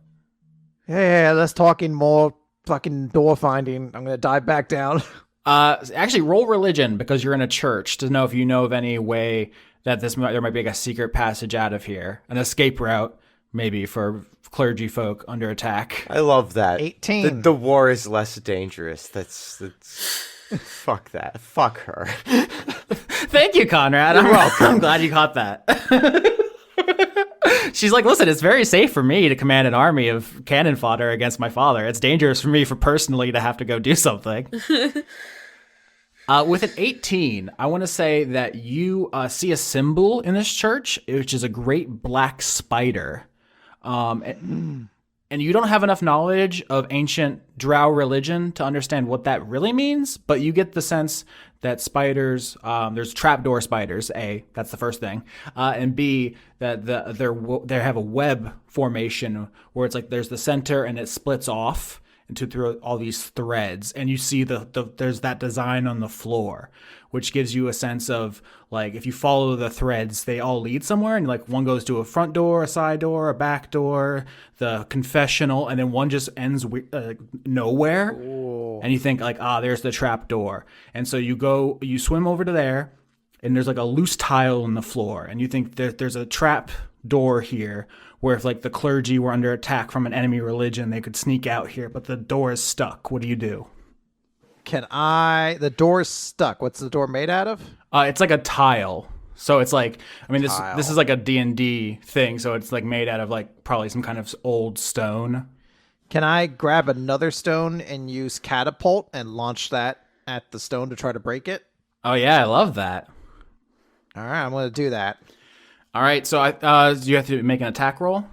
Yeah, let's talking more fucking door finding. I'm gonna dive back down. Actually, roll religion, because you're in a church, to know if you know of any way that there might be like a secret passage out of here, an escape route, maybe for clergy folk under attack. I love that. 18. The war is less dangerous. That's fuck that. Fuck her. Thank you, Conrad. You're welcome. I'm glad you caught that. She's like, listen, it's very safe for me to command an army of cannon fodder against my father. It's dangerous for me personally to have to go do something. With an 18, I want to say that you see a symbol in this church, which is a great black spider. And you don't have enough knowledge of ancient drow religion to understand what that really means, but you get the sense that spiders, there's trapdoor spiders, A, that's the first thing, and B, that they have a web formation where it's like there's the center and it splits off through all these threads, and you see there's that design on the floor, which gives you a sense of, like, if you follow the threads, they all lead somewhere, and like one goes to a front door, a side door, a back door, the confessional, and then one just ends nowhere. Ooh. And you think like, there's the trap door, and so you swim over to there, and there's like a loose tile in the floor, and you think there's a trap door here, where if like the clergy were under attack from an enemy religion, they could sneak out here, but the door is stuck. What do you do? The door's stuck. What's the door made out of? It's like a tile. So it's like, I mean, this is like a D&D thing, so it's like made out of like probably some kind of old stone. Can I grab another stone and use catapult and launch that at the stone to try to break it? Oh yeah, I love that. All right, I'm going to do that. All right, so you have to make an attack roll?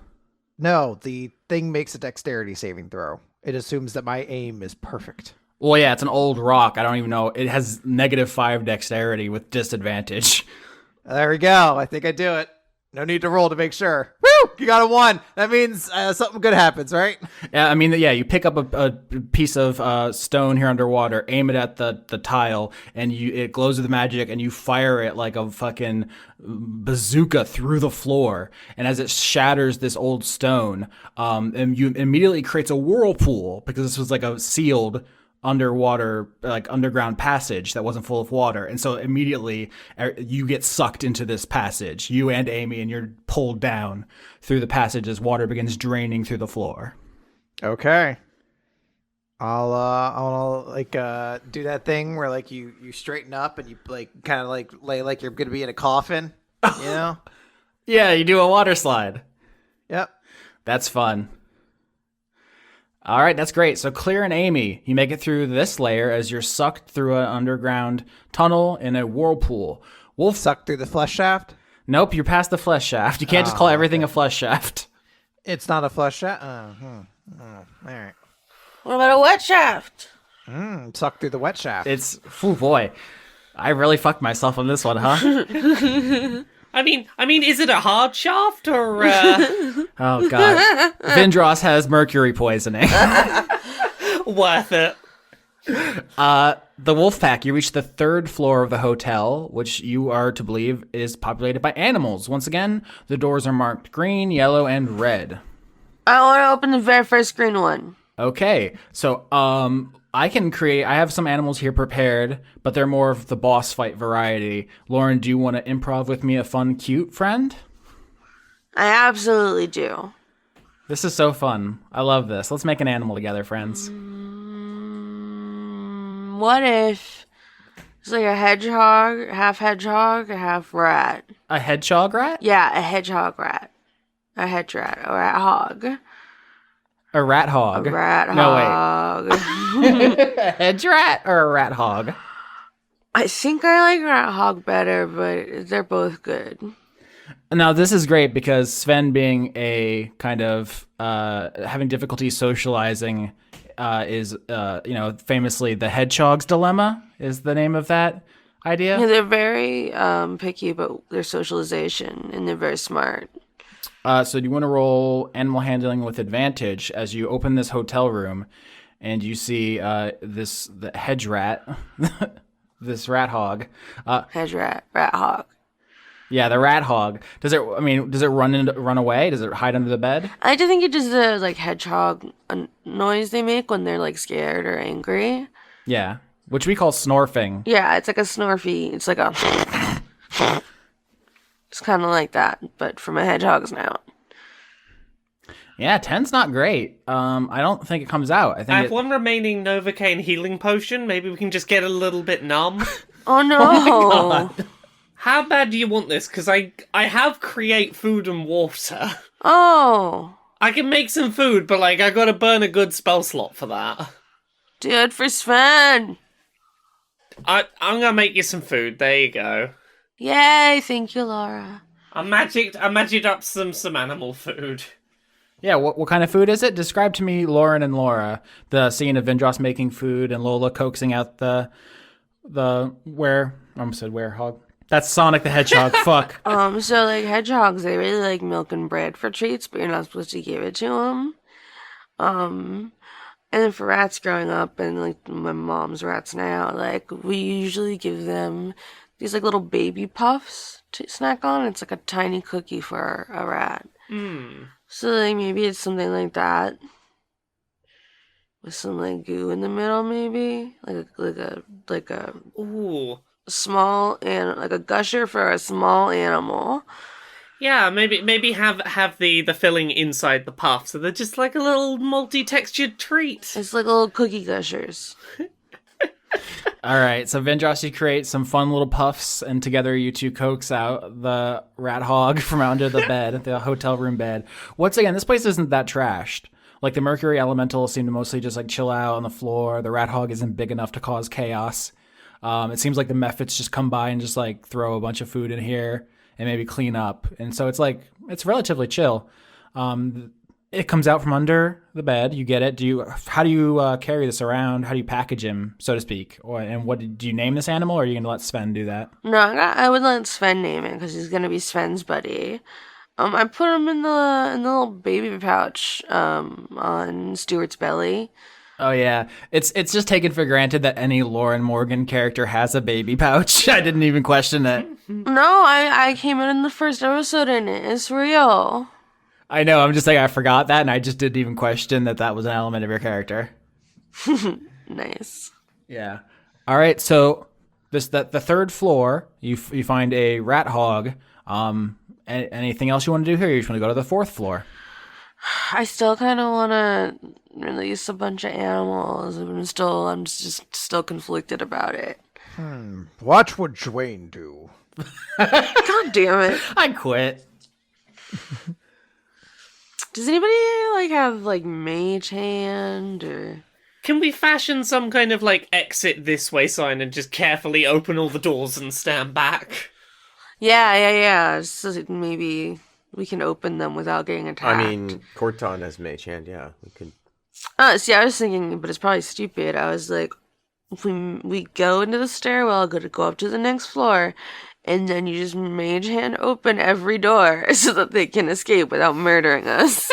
No, the thing makes a dexterity saving throw. It assumes that my aim is perfect. Well, yeah, it's an old rock. I don't even know. It has -5 dexterity with disadvantage. There we go. I think I do it. No need to roll to make sure. Woo! You got a 1. That means something good happens, right? Yeah, I mean, yeah, you pick up a piece of stone here underwater, aim it at the tile, and it glows with magic, and you fire it like a fucking bazooka through the floor. And as it shatters this old stone, and you immediately creates a whirlpool, because this was like a sealed underwater, like underground passage that wasn't full of water, and so immediately you get sucked into this passage, you and Amy, and you're pulled down through the passage as water begins draining through the floor. Okay. I'll like do that thing where like you straighten up and you like kind of like lay like you're gonna be in a coffin, you know? Yeah, you do a water slide. Yep. That's fun. All right, that's great. So Clear and Amy, you make it through this layer as you're sucked through an underground tunnel in a whirlpool. Wolf sucked through the flesh shaft? Nope, you're past the flesh shaft. You can't just call everything a flesh shaft. It's not a flesh shaft? All right. What about a wet shaft? Sucked through the wet shaft. Oh boy. I really fucked myself on this one, huh? I mean, is it a hard shaft or? Oh god, Vindrass has mercury poisoning. Worth it. The wolf pack. You reach the 3rd floor of the hotel, which you are to believe is populated by animals. Once again, the doors are marked green, yellow, and red. I want to open the very first green one. Okay, so I have some animals here prepared, but they're more of the boss fight variety. Lauren, do you want to improv with me a fun, cute friend? I absolutely do. This is so fun. I love this. Let's make an animal together, friends. What if it's like a hedgehog, half rat? A hedgehog rat? Yeah, a hedgehog rat. A hedge rat or a hog. A rat hog. A rat No, hog. wait. A hedge rat or a rat hog? I think I like rat hog better, but they're both good. Now, this is great because Sven, being a kind of having difficulty socializing, is famously the hedgehog's dilemma is the name of that idea. Yeah, they're very picky about their socialization, and they're very smart. So do you want to roll animal handling with advantage as you open this hotel room, and you see the hedge rat, this rat hog. Hedge rat hog. Yeah, the rat hog. Does it run away? Does it hide under the bed? I just think it does the like hedgehog noise they make when they're like scared or angry. Yeah, which we call snorfing. Yeah, it's like a snorfy. It's like a. It's kind of like that, but from a hedgehog's snout. Yeah, 10's not great. I don't think it comes out. I have one remaining Novocaine healing potion. Maybe we can just get a little bit numb. Oh no! Oh my God. How bad do you want this? Because I have create food and water. Oh. I can make some food, but like I gotta burn a good spell slot for that. Do it for Sven. I'm gonna make you some food. There you go. Yay! Thank you, Laura. I magicked up some animal food. Yeah, what kind of food is it? Describe to me, Lauren and Laura, the scene of Vindrass making food and Lola coaxing out the I almost said werehog. That's Sonic the Hedgehog. Fuck. So like hedgehogs, they really like milk and bread for treats, but you're not supposed to give it to them. And then for rats growing up, and like my mom's rats now, like we usually give them these like little baby puffs to snack on. It's like a tiny cookie for a rat. So like maybe it's something like that, with some like goo in the middle, maybe like a Ooh. small and like a gusher for a small animal. Yeah, maybe have the filling inside the puff, so they're just like a little multi-textured treat. It's like little cookie gushers. All right, so Vindrass, you create some fun little puffs, and together you two coax out the rat hog from under the bed, the hotel room bed. Once again, this place isn't that trashed. Like, the mercury elementals seem to mostly just like chill out on the floor. The rat hog isn't big enough to cause chaos. It seems like the mephits just come by and just like throw a bunch of food in here and maybe clean up. And so it's relatively chill. It comes out from under the bed. You get it. How do you carry this around? How do you package him, so to speak? Do you name this animal, or are you going to let Sven do that? No, I would let Sven name it because he's gonna be Sven's buddy. I put him in the little baby pouch on Stuart's belly. Oh yeah, it's just taken for granted that any Lauren Morgan character has a baby pouch. I didn't even question it. No, I came in the first episode in it. It's real. I know. I'm just like, I forgot that, and I just didn't even question that was an element of your character. Nice. Yeah. All right. So the third floor, you find a rat hog. Anything else you want to do here? Or you just want to go to the fourth floor? I still kind of want to release a bunch of animals. I'm just still conflicted about it. Watch what Dwayne do. God damn it! I quit. Does anybody like have like mage hand or? Can we fashion some kind of like exit this way sign and just carefully open all the doors and stand back? Yeah. So maybe we can open them without getting attacked. I mean, Khorton has mage hand, yeah. We could. See, I was thinking, but it's probably stupid. I was like, if we go into the stairwell, go up to the next floor, and then you just mage hand open every door so that they can escape without murdering us.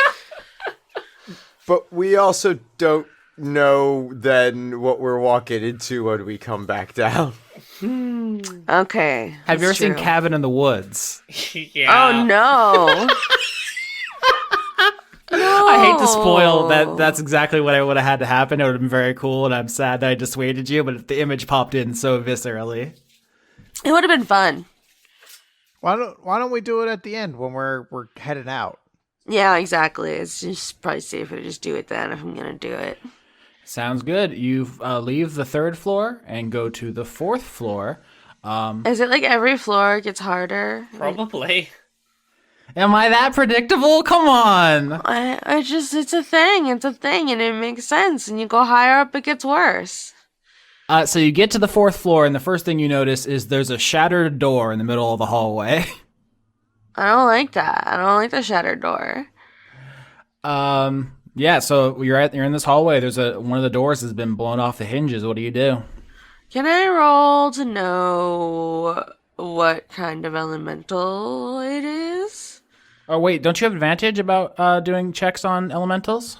But we also don't know then what we're walking into when we come back down. Okay. Have you ever seen true. Cabin in the Woods? Yeah. Oh no. I hate to spoil that. That's exactly what I would have had to happen. It would have been very cool, and I'm sad that I dissuaded you. But the image popped in so viscerally. It would have been fun. Why don't we do it at the end when we're heading out? Yeah, exactly. It's just probably safer to just do it then if I'm gonna do it. Sounds good. You leave the third floor and go to the fourth floor. Is it like every floor gets harder? Probably. Am I that predictable? Come on. It's a thing. It's a thing, and it makes sense. And you go higher up, it gets worse. So you get to the 4th floor, and the first thing you notice is there's a shattered door in the middle of the hallway. I don't like that. I don't like the shattered door. Yeah. So you're in this hallway. There's one of the doors has been blown off the hinges. What do you do? Can I roll to know what kind of elemental it is? Oh wait, don't you have advantage about doing checks on elementals?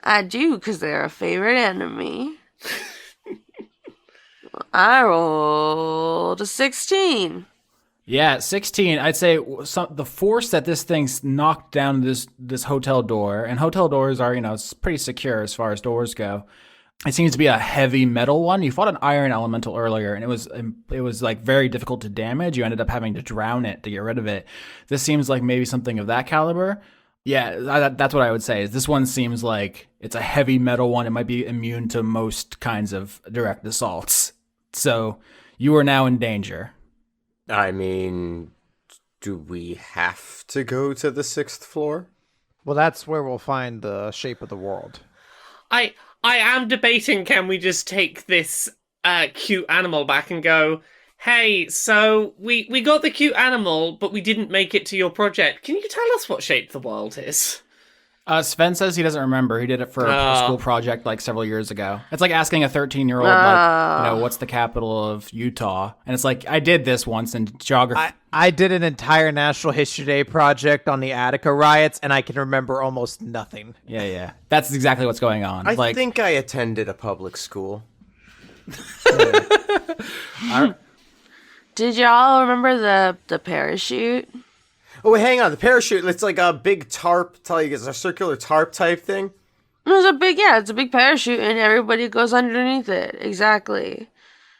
I do, because they're a favorite enemy. I rolled a 16. Yeah, 16. I'd say the force that this thing's knocked down this hotel door, and hotel doors are, it's pretty secure as far as doors go. It seems to be a heavy metal one. You fought an iron elemental earlier, and it was like very difficult to damage. You ended up having to drown it to get rid of it. This seems like maybe something of that caliber. Yeah, that's what I would say. Is this one seems like it's a heavy metal one. It might be immune to most kinds of direct assaults. So you are now in danger. I mean, do we have to go to the 6th floor? Well, that's where we'll find the shape of the world. I am debating, can we just take this cute animal back and go, hey, so we got the cute animal, but we didn't make it to your project. Can you tell us what shape the world is? Sven says he doesn't remember. He did it for a school project like several years ago. It's like asking a 13-year-old, like, what's the capital of Utah? And it's like, I did this once in geography. I did an entire National History Day project on the Attica riots, and I can remember almost nothing. Yeah. That's exactly what's going on. I think I attended a public school. Did y'all remember the parachute? Oh, wait, hang on. The parachute, it's like a big tarp, it's a circular tarp type thing. It's a big parachute, and everybody goes underneath it. Exactly.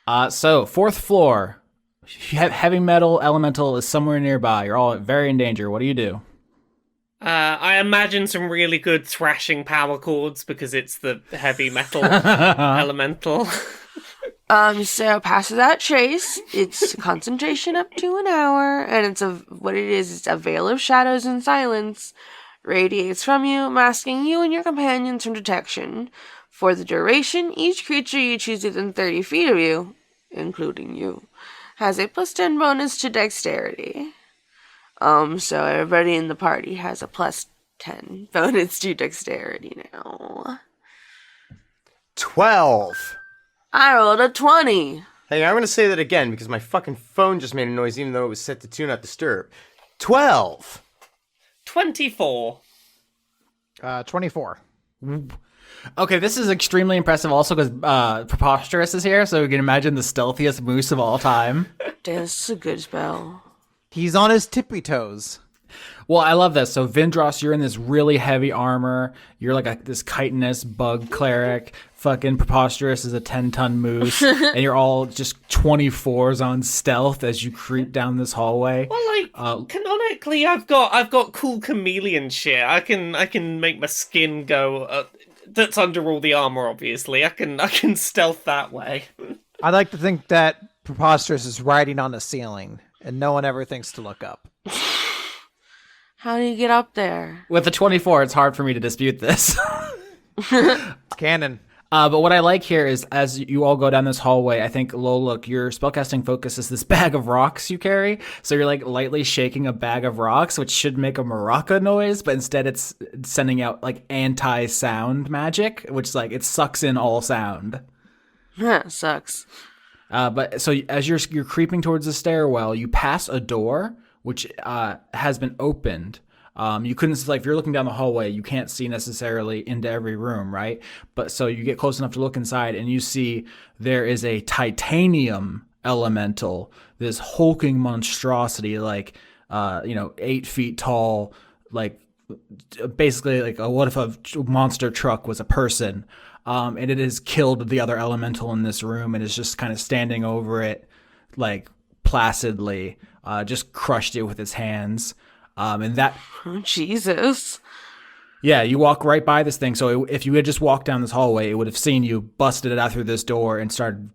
So, 4th floor. Heavy metal elemental is somewhere nearby. You're all very in danger. What do you do? I imagine some really good thrashing power chords because it's the heavy metal elemental. So pass without trace. It's concentration up to an hour, and it's a veil of shadows and silence radiates from you, masking you and your companions from detection. For the duration, each creature you choose within 30 feet of you, including you, has a +10 bonus to dexterity. So everybody in the party has a +10 bonus to dexterity now. 12. I rolled a 20. Hey, I'm going to say that again because my fucking phone just made a noise even though it was set to Do Not Disturb. 12. 24. 24. Okay, this is extremely impressive also because Preposterous is here, so you can imagine the stealthiest moose of all time. That's a good spell. He's on his tippy toes. Well, I love this. So, Vindrass, you're in this really heavy armor. You're like this chitinous bug cleric. Fucking Preposterous is a 10-ton moose. And you're all just 24s on stealth as you creep down this hallway. Well, canonically, I've got cool chameleon shit. I can make my skin go. That's under all the armor, obviously. I can stealth that way. I like to think that Preposterous is riding on the ceiling, and no one ever thinks to look up. How do you get up there? With the 24, it's hard for me to dispute this. Canon. But what I like here is as you all go down this hallway, I think, Lola, your spellcasting focus is this bag of rocks you carry. So you're like lightly shaking a bag of rocks, which should make a maraca noise, but instead it's sending out like anti-sound magic, which like it sucks in all sound. Sucks. But so as you're creeping towards the stairwell, you pass a door which has been opened. You couldn't, like, if you're looking down the hallway, you can't see necessarily into every room, right? But so you get close enough to look inside and you see there is a titanium elemental, this hulking monstrosity, like, 8 feet tall, like, basically like what if a monster truck was a person, and it has killed the other elemental in this room and is just kind of standing over it, like, placidly, just crushed it with its hands. And that... Oh, Jesus. Yeah, you walk right by this thing. So if you had just walked down this hallway, it would have seen you, busted it out through this door, and started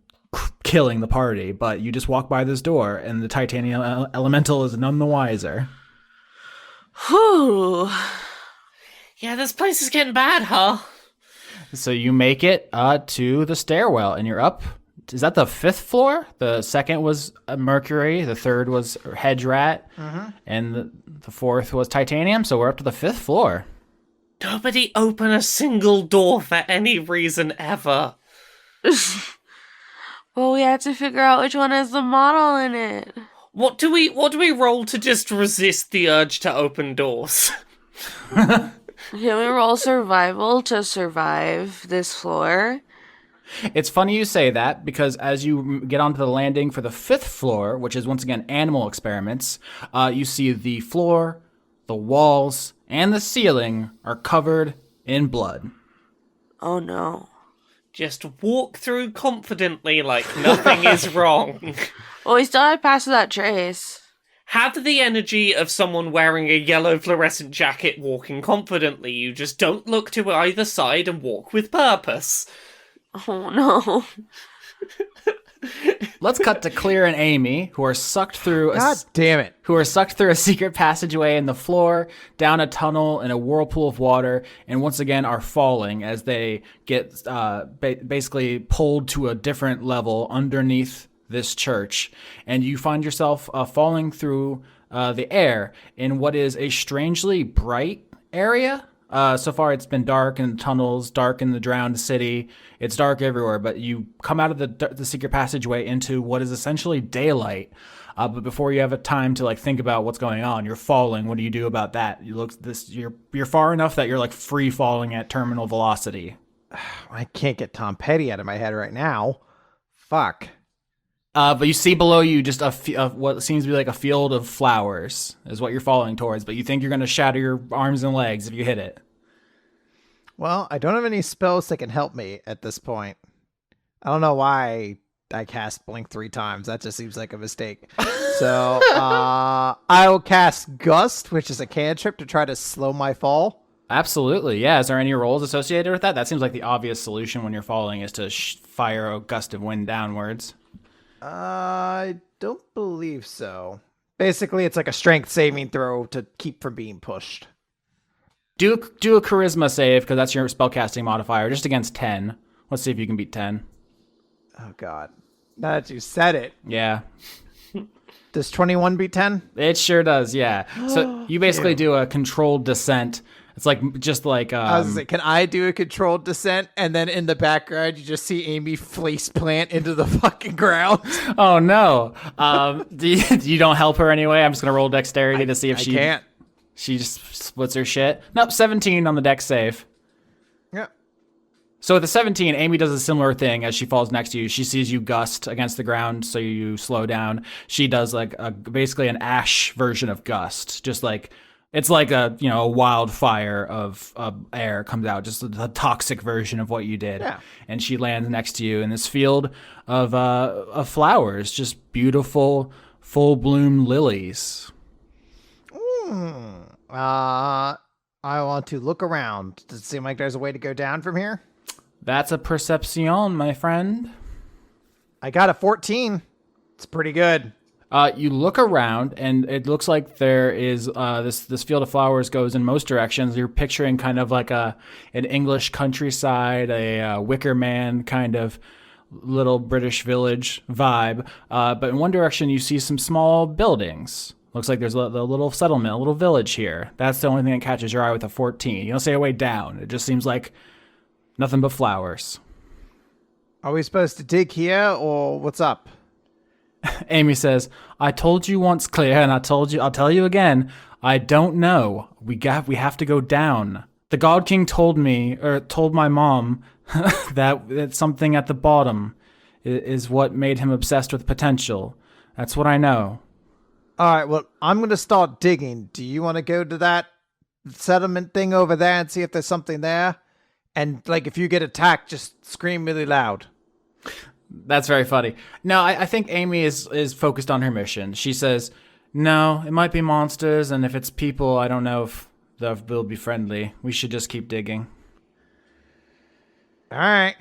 killing the party. But you just walk by this door, and the titanium elemental is none the wiser. Whew. Yeah, this place is getting bad, huh? So you make it to the stairwell, and you're up. Is that the 5th floor? The second was mercury. The third was hedge rat. And the 4th was titanium. So we're up to the 5th floor. Nobody open a single door for any reason ever. Well, we had to figure out which one has the model in it. What do we roll to just resist the urge to open doors? Can we roll survival to survive this floor? It's funny you say that, because as you get onto the landing for the 5th floor, which is once again animal experiments, you see the floor, the walls, and the ceiling are covered in blood. Oh no. Just walk through confidently like nothing is wrong. Well, we still have passed that trace. Have the energy of someone wearing a yellow fluorescent jacket walking confidently. You just don't look to either side and walk with purpose. Oh no. Let's cut to Clear and Amy, who are sucked through God damn it. who are sucked through a secret passageway in the floor, down a tunnel in a whirlpool of water, and once again are falling as they get basically pulled to a different level underneath this church. And you find yourself falling through the air in what is a strangely bright area. So far, it's been dark in the tunnels, dark in the drowned city. It's dark everywhere, but you come out of the secret passageway into what is essentially daylight. But before you have a time to think about what's going on, you're falling. What do you do about that? You're far enough that you're free falling at terminal velocity. I can't get Tom Petty out of my head right now. Fuck. But you see below you just what seems to be like a field of flowers is what you're falling towards. But you think you're going to shatter your arms and legs if you hit it. Well, I don't have any spells that can help me at this point. I don't know why I cast Blink 3 times. That just seems like a mistake. So I will cast Gust, which is a cantrip to try to slow my fall. Absolutely, yeah. Is there any rolls associated with that? That seems like the obvious solution when you're falling is to fire a gust of wind downwards. I don't believe so. Basically, it's like a strength saving throw to keep from being pushed. Do a charisma save, because that's your spellcasting modifier, just against 10. Let's see if you can beat 10. Oh, God. Now that you said it. Yeah. Does 21 beat 10? It sure does, yeah. So you basically do a controlled descent. It's I was gonna say, can I do a controlled descent? And then in the background, you just see Amy face plant into the fucking ground. Oh, no. You don't help her anyway? I'm just going to roll dexterity to see if she can't. She just splits her shit. Nope, 17 on the dex save. Yeah. So with the 17, Amy does a similar thing as she falls next to you. She sees you gust against the ground, so you slow down. She does basically an ash version of gust. Just it's like a wildfire of air comes out, just a toxic version of what you did. Yeah. And she lands next to you in this field of flowers, just beautiful, full bloom lilies. I want to look around. Does it seem like there's a way to go down from here? That's a perception, my friend. I got a 14. It's pretty good. You look around, and it looks like there is this field of flowers goes in most directions. You're picturing kind of like an English countryside, a Wicker Man kind of little British village vibe. But in one direction, you see some small buildings. Looks like there's a little settlement, a little village here. That's the only thing that catches your eye with a 14. You don't see a way down. It just seems like nothing but flowers. Are we supposed to dig here, or what's up? Amy says, I told you once, Clear, and I'll tell you again. I don't know. We have to go down. The God King told my mom that something at the bottom is what made him obsessed with potential. That's what I know. All right, well, I'm going to start digging. Do you want to go to that settlement thing over there and see if there's something there? And, if you get attacked, just scream really loud. That's very funny. No, I think Amy is focused on her mission. She says, no, it might be monsters, and if it's people, I don't know if they'll be friendly. We should just keep digging. All right.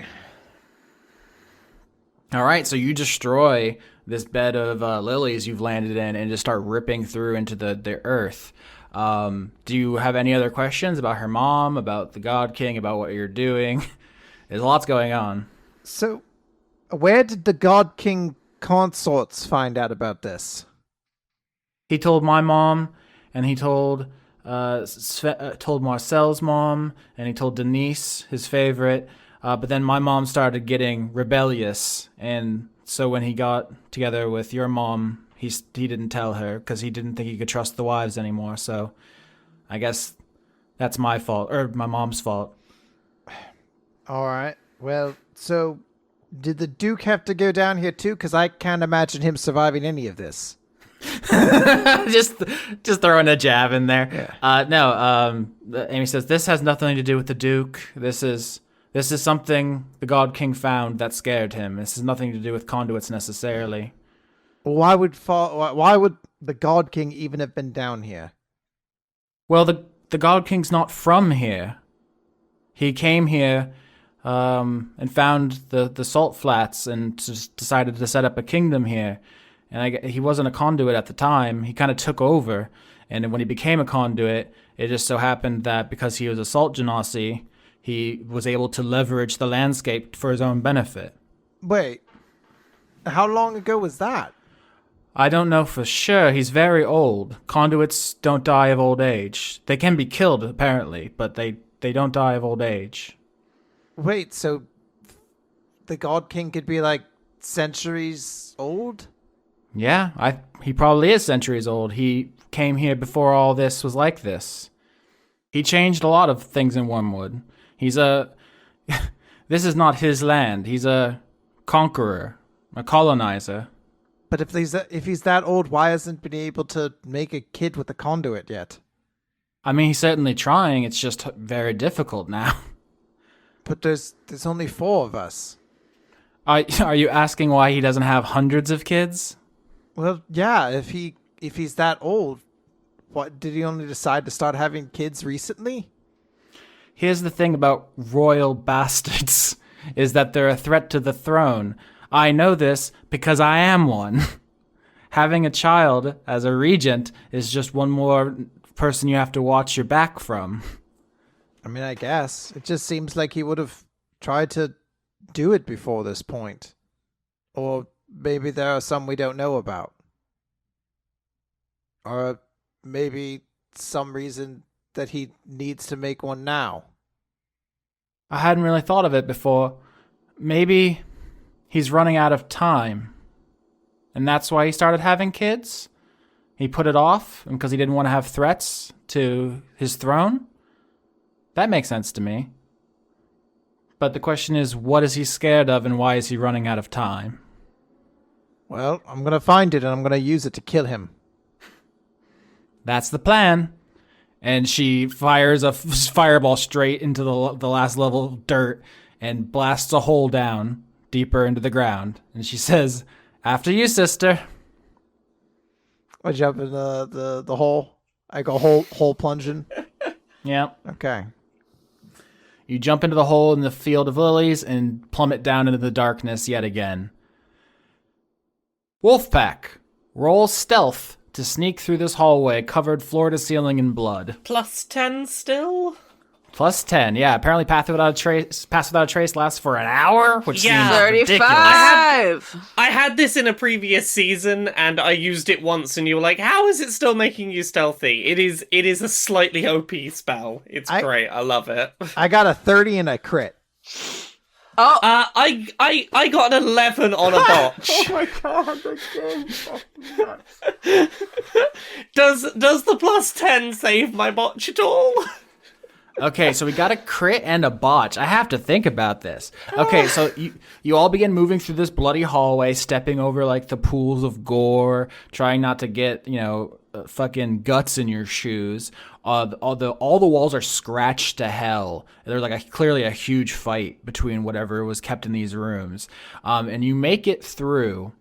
All right, so you destroy this bed of lilies you've landed in and just start ripping through into the earth. Do you have any other questions about her mom, about the God King, about what you're doing? There's lots going on. So, where did the God King consorts find out about this? He told my mom, and he told told Marcel's mom, and he told Denise, his favorite. But then my mom started getting rebellious, and so when he got together with your mom, he didn't tell her because he didn't think he could trust the wives anymore. So I guess that's my fault, or my mom's fault. All right. Well, so did the Duke have to go down here too? Because I can't imagine him surviving any of this. just throwing a jab in there. Yeah. No. Amy says this has nothing to do with the Duke. This is something the God King found that scared him. This has nothing to do with conduits necessarily. Why would the God King even have been down here? Well, the God King's not from here. He came here and found the salt flats and just decided to set up a kingdom here. And he wasn't a conduit at the time. He kind of took over. And when he became a conduit, it just so happened that because he was a salt genasi, he was able to leverage the landscape for his own benefit. Wait, how long ago was that? I don't know for sure. He's very old. Conduits don't die of old age. They can be killed, apparently, but they don't die of old age. Wait, so the God King could be like centuries old? Yeah, he probably is centuries old. He came here before all this was like this. He changed a lot of things in Wormwood. He's this is not his land. He's a conqueror, a colonizer. But if he's that old, why hasn't been able to make a kid with a conduit yet? I mean, he's certainly trying. It's just very difficult now. But there's only 4 of us. Are you asking why he doesn't have hundreds of kids? Well, yeah. If he's that old, what did he only decide to start having kids recently? Here's the thing about royal bastards, is that they're a threat to the throne. I know this because I am one. Having a child as a regent is just one more person you have to watch your back from. I mean, I guess. It just seems like he would have tried to do it before this point. Or maybe there are some we don't know about. Or maybe some reason that he needs to make one now. I hadn't really thought of it before. Maybe he's running out of time. And that's why he started having kids? He put it off because he didn't want to have threats to his throne? That makes sense to me. But the question is, what is he scared of and why is he running out of time? Well, I'm going to find it and I'm going to use it to kill him. That's the plan. And she fires a fireball straight into the last level of dirt and blasts a hole down deeper into the ground. And she says, "After you, sister." I jump in the hole. I go hole plunging. Yeah. Okay. You jump into the hole in the field of lilies and plummet down into the darkness yet again. Wolfpack, roll stealth to sneak through this hallway covered floor to ceiling in blood. +10 still? +10, yeah. Apparently Pass Without a Trace lasts for an hour, which Yeah. seems ridiculous. 35! I had this in a previous season, and I used it once, and you were like, how is it still making you stealthy? It is a slightly OP spell. It's great. I love it. I got a 30 and a crit. Oh, I got an 11 on a botch. Oh my god, Does the +10 save my botch at all? Okay, so we got a crit and a botch. I have to think about this. Okay, so you all begin moving through this bloody hallway, stepping over like the pools of gore, trying not to get, fucking guts in your shoes. All the walls are scratched to hell. There's like clearly a huge fight between whatever was kept in these rooms. And you make it through.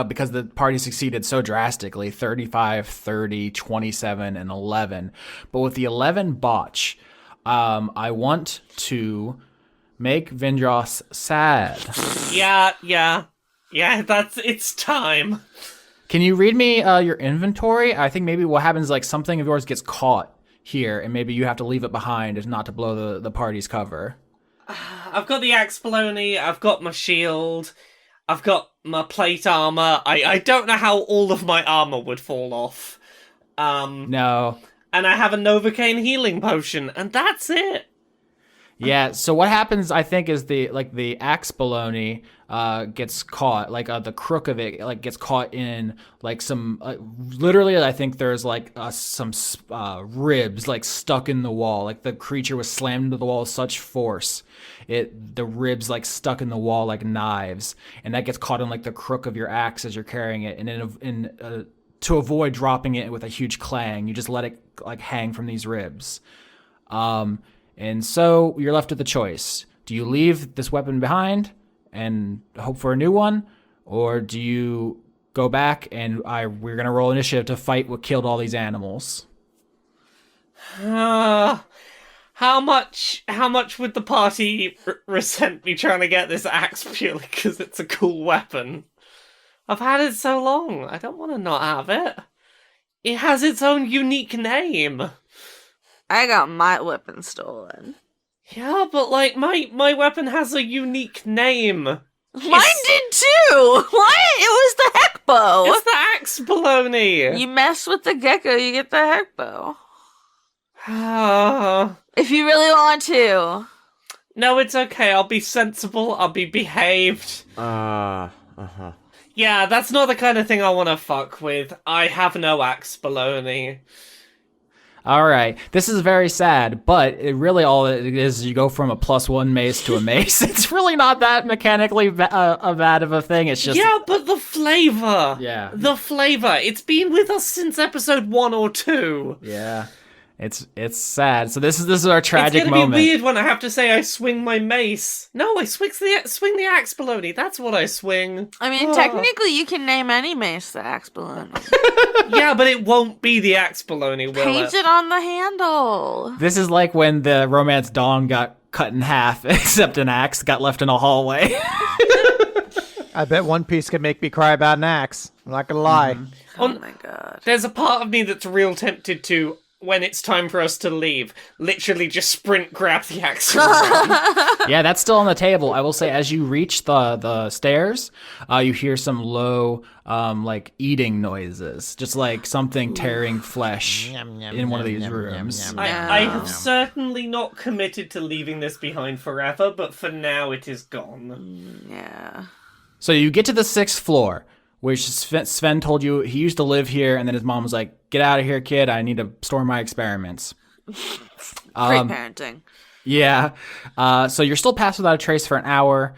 Because the party succeeded so drastically, 35, 30, 27, and 11. But with the 11 botch, I want to make Vindrass sad. Yeah, it's time. Can you read me your inventory? I think maybe what happens is like something of yours gets caught here, and maybe you have to leave it behind if not to blow the party's cover. I've got the axe baloney, I've got my shield, I've got my plate armor. I don't know how all of my armor would fall off. No. And I have a Novocaine healing potion, and that's it. Yeah, so what happens, I think, is the axe baloney gets caught, the crook of it gets caught in some literally I think there's some ribs stuck in the wall. The creature was slammed into the wall with such force, the ribs stuck in the wall like knives, and that gets caught in the crook of your axe as you're carrying it, and to avoid dropping it with a huge clang, you just let it hang from these ribs. And so you're left with the choice. Do you leave this weapon behind and hope for a new one? Or do you go back and we're going to roll initiative to fight what killed all these animals? How much would the party resent me trying to get this axe purely because it's a cool weapon? I've had it so long. I don't want to not have it. It has its own unique name. I got my weapon stolen. Yeah, but my weapon has a unique name. Mine did too! What? It was the heck bow! It's the axe baloney! You mess with the gecko, you get the heck bow. Ah. If you really want to. No, it's okay. I'll be sensible. I'll be behaved. Yeah, that's not the kind of thing I want to fuck with. I have no axe baloney. All right. This is very sad, but all it is you go from a +1 mace to a mace. It's really not that mechanically bad of a thing. It's just... Yeah, but the flavor. Yeah. The flavor. It's been with us since episode 1 or 2. Yeah. It's sad. So this is our tragic moment. It's gonna be weird when I have to say I swing my mace. No, I swing the axe baloney. That's what I swing. I mean, technically you can name any mace the axe baloney. Yeah, but it won't be the axe baloney, will Paint it on the handle. This is like when the Romance Dawn got cut in half, except an axe got left in a hallway. I bet One Piece could make me cry about an axe. I'm not gonna lie. Mm-hmm. Oh my god. There's a part of me that's real tempted to, when it's time for us to leave, literally just sprint, grab the axe. Yeah, that's still on the table. I will say, as you reach the stairs, you hear some low, eating noises, just like something tearing flesh in one of these rooms. I have certainly not committed to leaving this behind forever, but for now it is gone. Yeah. So you get to the 6th floor, which Sven told you he used to live here, and then his mom was like, "Get out of here, kid. I need to store my experiments." Great parenting. Yeah. So you're still passed without a trace for an hour.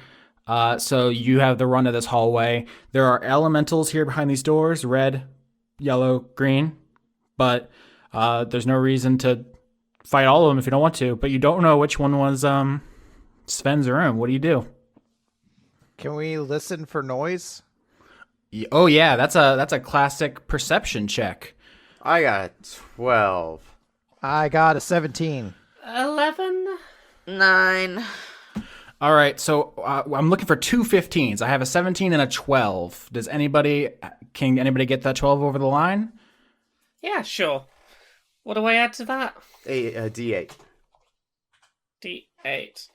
So you have the run of this hallway. There are elementals here behind these doors, red, yellow, green. But there's no reason to fight all of them if you don't want to. But you don't know which one was Sven's room. What do you do? Can we listen for noise? Oh yeah, that's a classic perception check. I got 12. I got a 17. 11? 9. All right, so I'm looking for 2 15s. I have a 17 and a 12. Can anybody get that 12 over the line? Yeah, sure. What do I add to that? A D8. D8.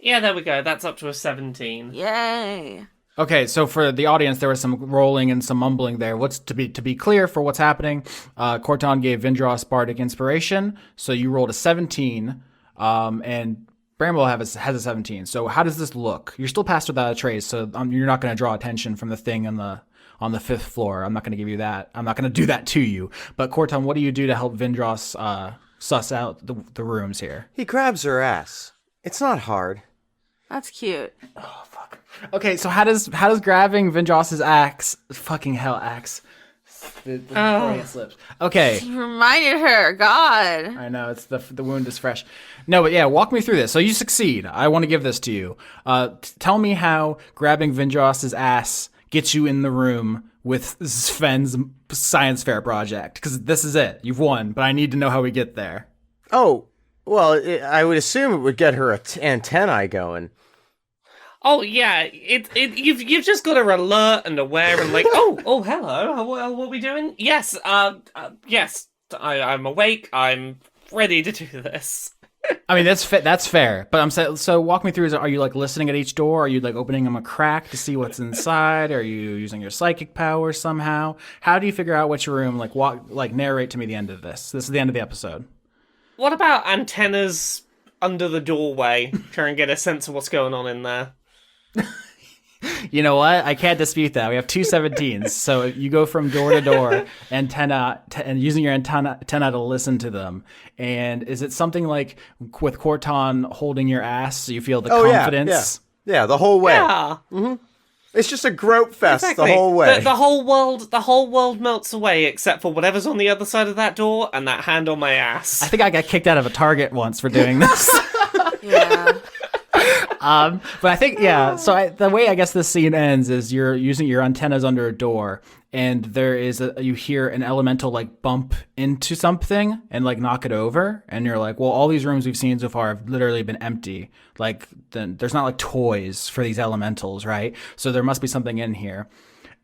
Yeah, there we go. That's up to a 17. Yay. Okay, so for the audience, there was some rolling and some mumbling there. What's to be clear for what's happening? Khorton gave Vindrass bardic inspiration, so you rolled a 17, and Bramwell has a 17. So how does this look? You're still passed without a trace, so you're not going to draw attention from the thing on the 5th floor. I'm not going to give you that. I'm not going to do that to you. But Khorton, what do you do to help Vindrass suss out the rooms here? He grabs her ass. It's not hard. That's cute. Oh fuck. Okay, so how does grabbing Vindrass's axe, fucking hell, axe, the Freudian slips. Okay. You reminded her. God. I know, it's the wound is fresh. No, but yeah, walk me through this. So you succeed. I want to give this to you. Tell me how grabbing Vindrass's ass gets you in the room with Sven's science fair project, because this is it. You've won, but I need to know how we get there. Oh, well, I would assume it would get her antennae going. Oh yeah, you've just got to alert and aware and like, oh hello, what are we doing? Yes, yes, I'm awake. I'm ready to do this. I mean, that's fair. But I'm saying, so walk me through. Are you like listening at each door? Are you like opening them a crack to see what's inside? Are you using your psychic power somehow? How do you figure out which room? Like narrate to me the end of this. This is the end of the episode. What about antennas under the doorway? Try and get a sense of what's going on in there. You know what? I can't dispute that. We have two 17s, so you go from door to door, antenna, and using your antenna to listen to them. And is it something like with Khorton holding your ass, so you feel the confidence? Yeah, the whole way. Yeah. Mm-hmm. It's just a grope fest Exactly. the whole way. The whole world melts away except for whatever's on the other side of that door and that hand on my ass. I think I got kicked out of a Target once for doing this. Yeah. But I think, so the way I guess this scene ends is you're using your antennas under a door, and there is you hear an elemental like bump into something and like knock it over, and you're like, well, all these rooms we've seen so far have literally been empty. Like, then there's not like toys for these elementals, right? So there must be something in here.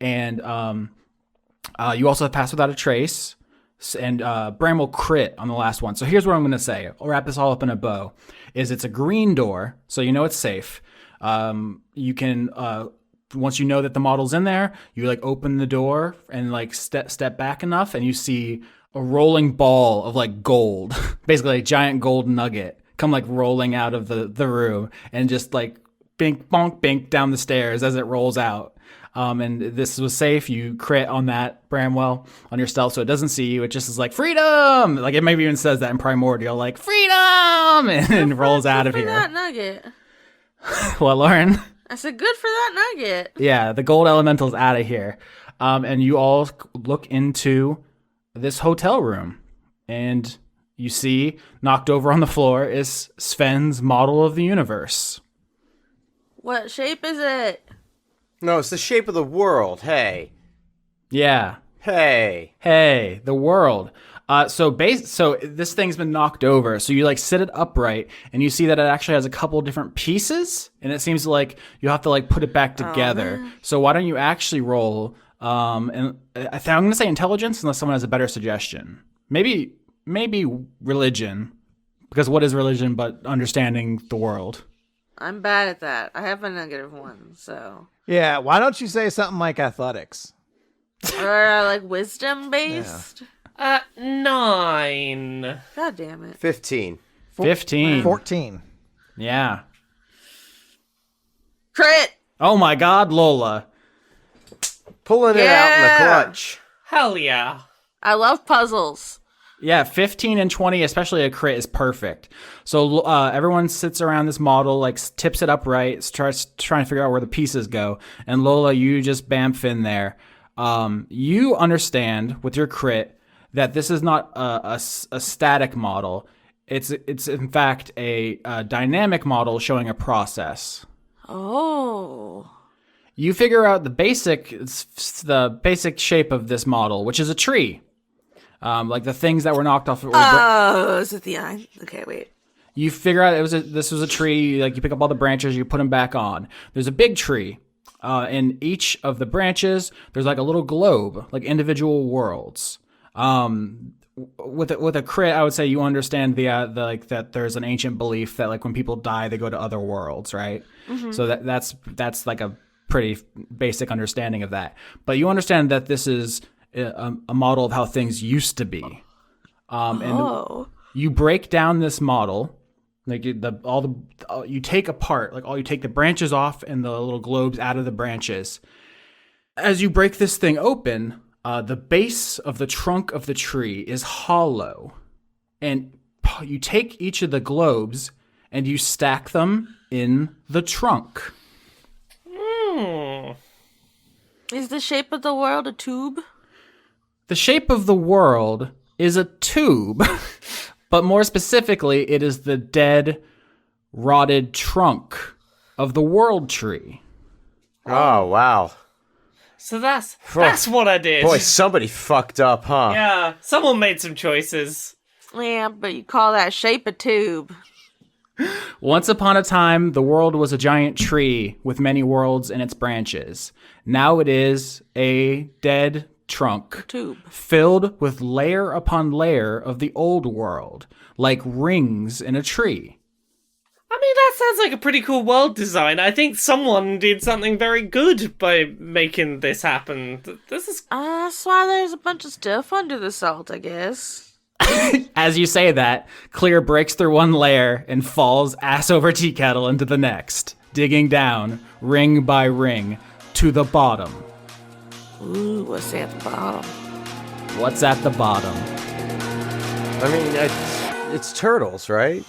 And you also have passed without a trace, and Bramwell crit on the last one. So here's what I'm going to say. I'll wrap this all up in a bow. It's a green door, so you know it's safe. You can once you know that the model's in there, you like open the door and like step back enough, and you see a rolling ball of like gold, basically a giant gold nugget, come like rolling out of the room and just like bink bonk bink down the stairs as it rolls out. And this was safe. You crit on that, Bramwell, on your stealth, so it doesn't see you. It just is like, freedom! Like, it maybe even says that in Primordial, like, freedom! And rolls out of here. That nugget. What, Lauren? I said, good for that nugget. Yeah, the gold elemental's out of here. And you all look into this hotel room, and you see, knocked over on the floor, is Sven's model of the universe. What shape is it? No, it's the shape of the world. Hey. Yeah. Hey, the world. So this thing's been knocked over. So you like sit it upright, and you see that it actually has a couple different pieces, and it seems like you have to like put it back together. So why don't you actually roll? And I'm gonna say intelligence, unless someone has a better suggestion. Maybe religion, because what is religion but understanding the world? I'm bad at that. I have a -1, so. Yeah, why don't you say something like athletics? Or like wisdom based? 9. God damn it. 15. 15. 14. Yeah. Crit! Oh my God, Lola. Pulling it out in the clutch. Hell yeah. I love puzzles. Yeah, 15 and 20, especially a crit, is perfect. So everyone sits around this model, like tips it upright, starts trying to figure out where the pieces go. And Lola, you just bamf in there. You understand with your crit that this is not a static model. It's in fact a dynamic model showing a process. Oh. You figure out the basic shape of this model, which is a tree. Like the things that were knocked off. Oh, is it the eye? Okay, wait. You figure out this was a tree. Like you pick up all the branches, you put them back on. There's a big tree. In each of the branches, there's like a little globe, like individual worlds. With a crit, I would say you understand the like that there's an ancient belief that like when people die, they go to other worlds, right? Mm-hmm. So that's like a pretty basic understanding of that. But you understand that this is a model of how things used to be. And you break down this model, like you take apart, like you take the branches off and the little globes out of the branches. As you break this thing open, the base of the trunk of the tree is hollow, and you take each of the globes and you stack them in the trunk. Is the shape of the world a tube? The shape of the world is a tube, but more specifically, it is the dead, rotted trunk of the world tree. Oh, wow. So that's what I did. Boy, somebody fucked up, huh? Yeah, someone made some choices. Yeah, but you call that shape a tube. Once upon a time, the world was a giant tree with many worlds in its branches. Now it is a dead trunk, Tube. filled with layer upon layer of the old world, like rings in a tree. I mean, that sounds like a pretty cool world design. I think someone did something very good by making this happen. This is... That's why there's a bunch of stuff under the salt, I guess. As you say that, Clear breaks through one layer and falls ass over tea kettle into the next, digging down, ring by ring, to the bottom. Ooh, what's at the bottom? What's at the bottom? I mean, it's turtles, right?